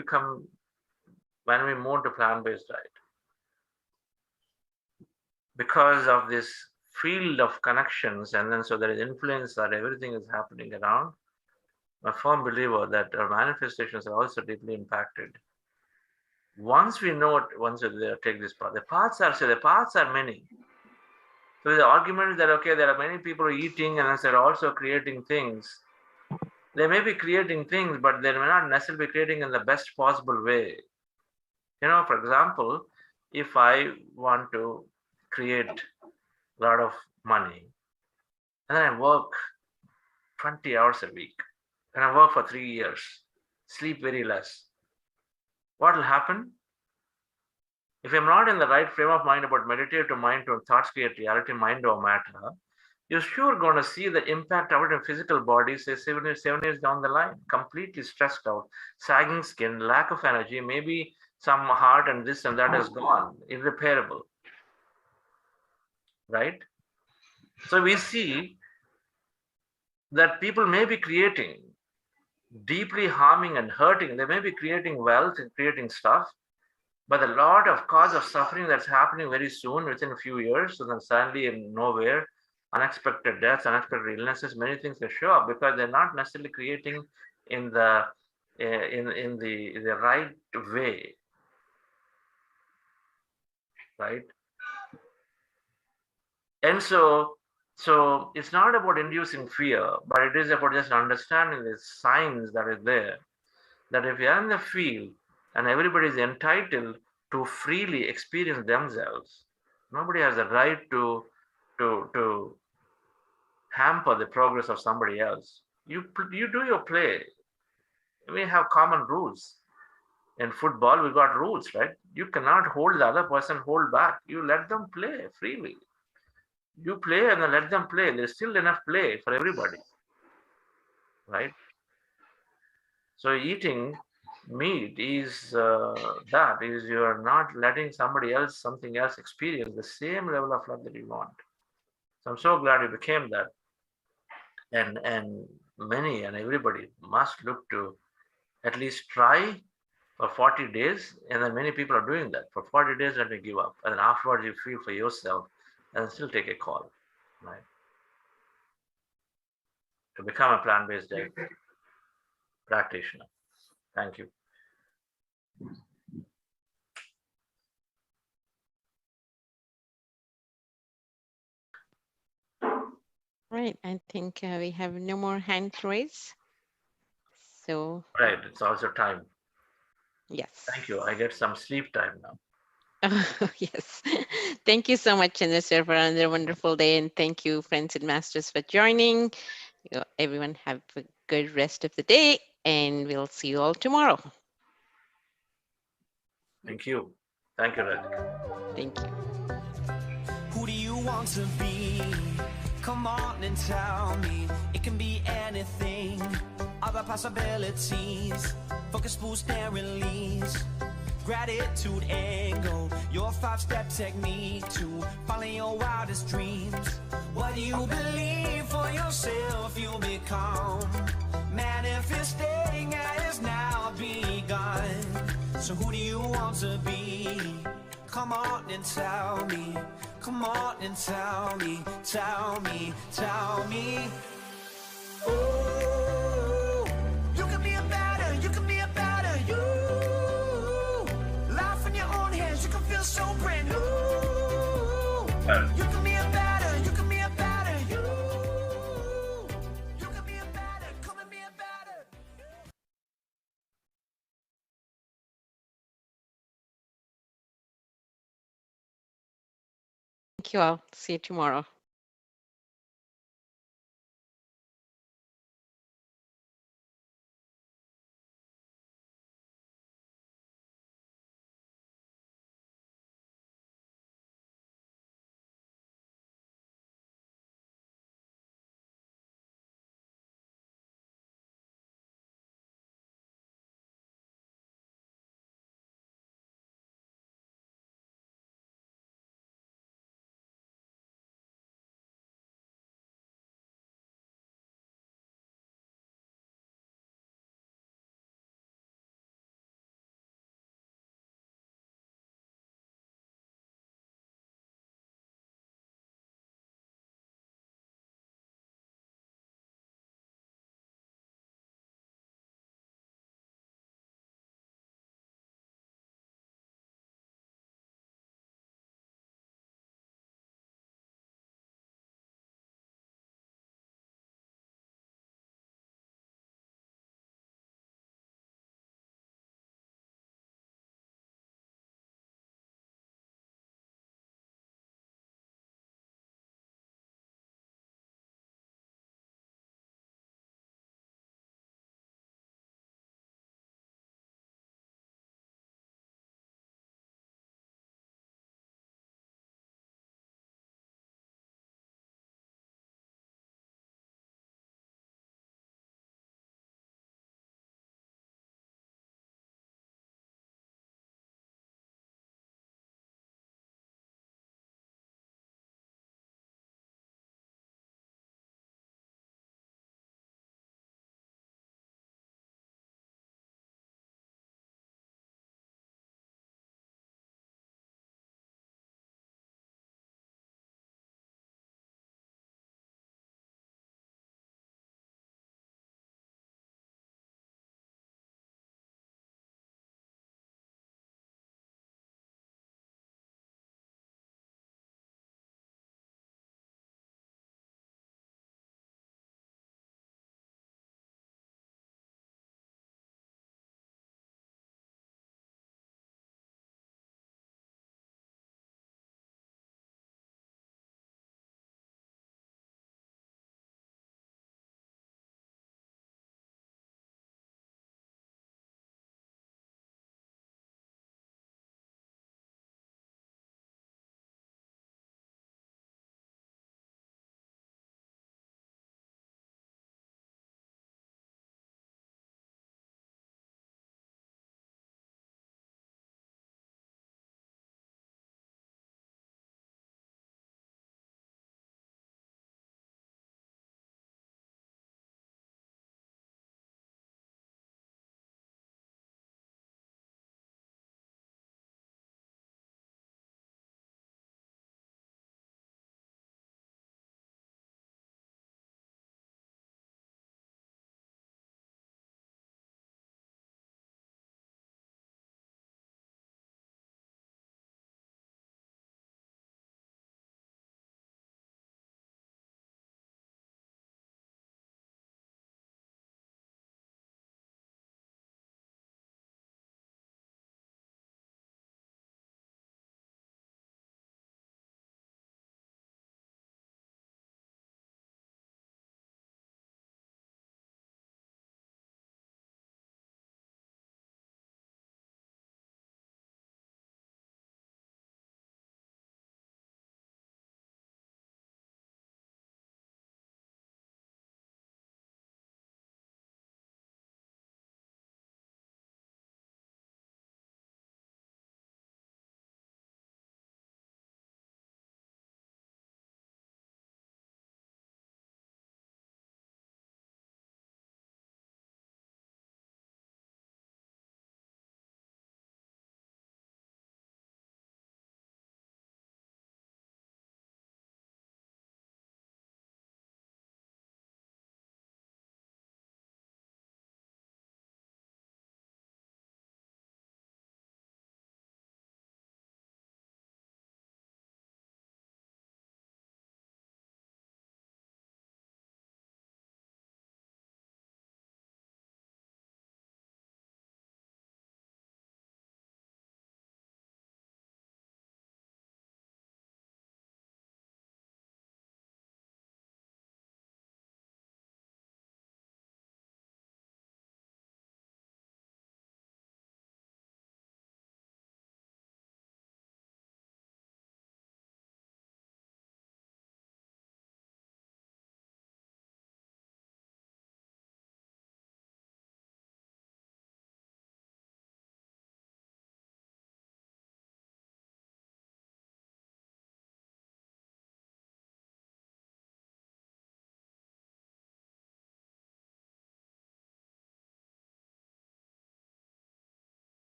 move to plant-based diet. Because of this field of connections, and then so there is influence that everything is happening around. I'm a firm believer that our manifestations are also deeply impacted. Once we know it, once we take this path, the paths are many. So the argument is that, okay, there are many people eating and they're also creating things. They may be creating things, but they may not necessarily be creating in the best possible way. For example, if I want to create a lot of money, and then I work 20 hours a week, and I work for 3 years, sleep very less, what will happen? If I'm not in the right frame of mind about meditative mind to thoughts create reality, mind over matter, you're sure going to see the impact of it in physical body, say 7 years down the line, completely stressed out, sagging skin, lack of energy, maybe some heart and this and that is gone, irreparable, right? So we see that people may be creating, deeply harming and hurting. They may be creating wealth and creating stuff, but a lot of cause of suffering that's happening very soon, within a few years, so then suddenly in nowhere, unexpected deaths, unexpected illnesses, many things can show up because they're not necessarily creating in the right way, right? And so it's not about inducing fear, but it is about just understanding the signs that is there, that if you're in the field and everybody is entitled to freely experience themselves, nobody has the right to hamper the progress of somebody else. You do your play. We have common rules. In football, we got rules, right? You cannot hold the other person hold back. You let them play freely. You play and then let them play. There's still enough play for everybody, right? So eating meat is you are not letting something else experience the same level of love that you want. So I'm so glad you became that. And many and everybody must look to at least try for 40 days, and then many people are doing that. For 40 days, let me give up. And then afterwards, you feel for yourself and still take a call, right? To become a plant-based diet practitioner. Thank you. Right. I think we have no more hands raised. So. Right. It's also time. Yes. Thank you. I get some sleep time now. Yes. Thank you so much, Chandra sir, for another wonderful day. And thank you, friends and masters, for joining. Everyone have a good rest of the day, and we'll see you all tomorrow. Thank you. Thank you, Radhika. Thank you. Who do you want to be? Come on and tell me. It can be anything. Other possibilities. Focus, boost, and release. Gratitude and go. Your 5-step technique to follow your wildest dreams. What you believe for yourself, you become. Manifesting has now begun. So who do you want to be? Come on and tell me. Come on and tell me. Tell me. Tell me. Ooh, you can be a better. You can be a better you. Life in your own hands. You can feel so brand new. You can be a better. You can be a better you. You can be a better. Come and be a better. Thank you all. See you tomorrow.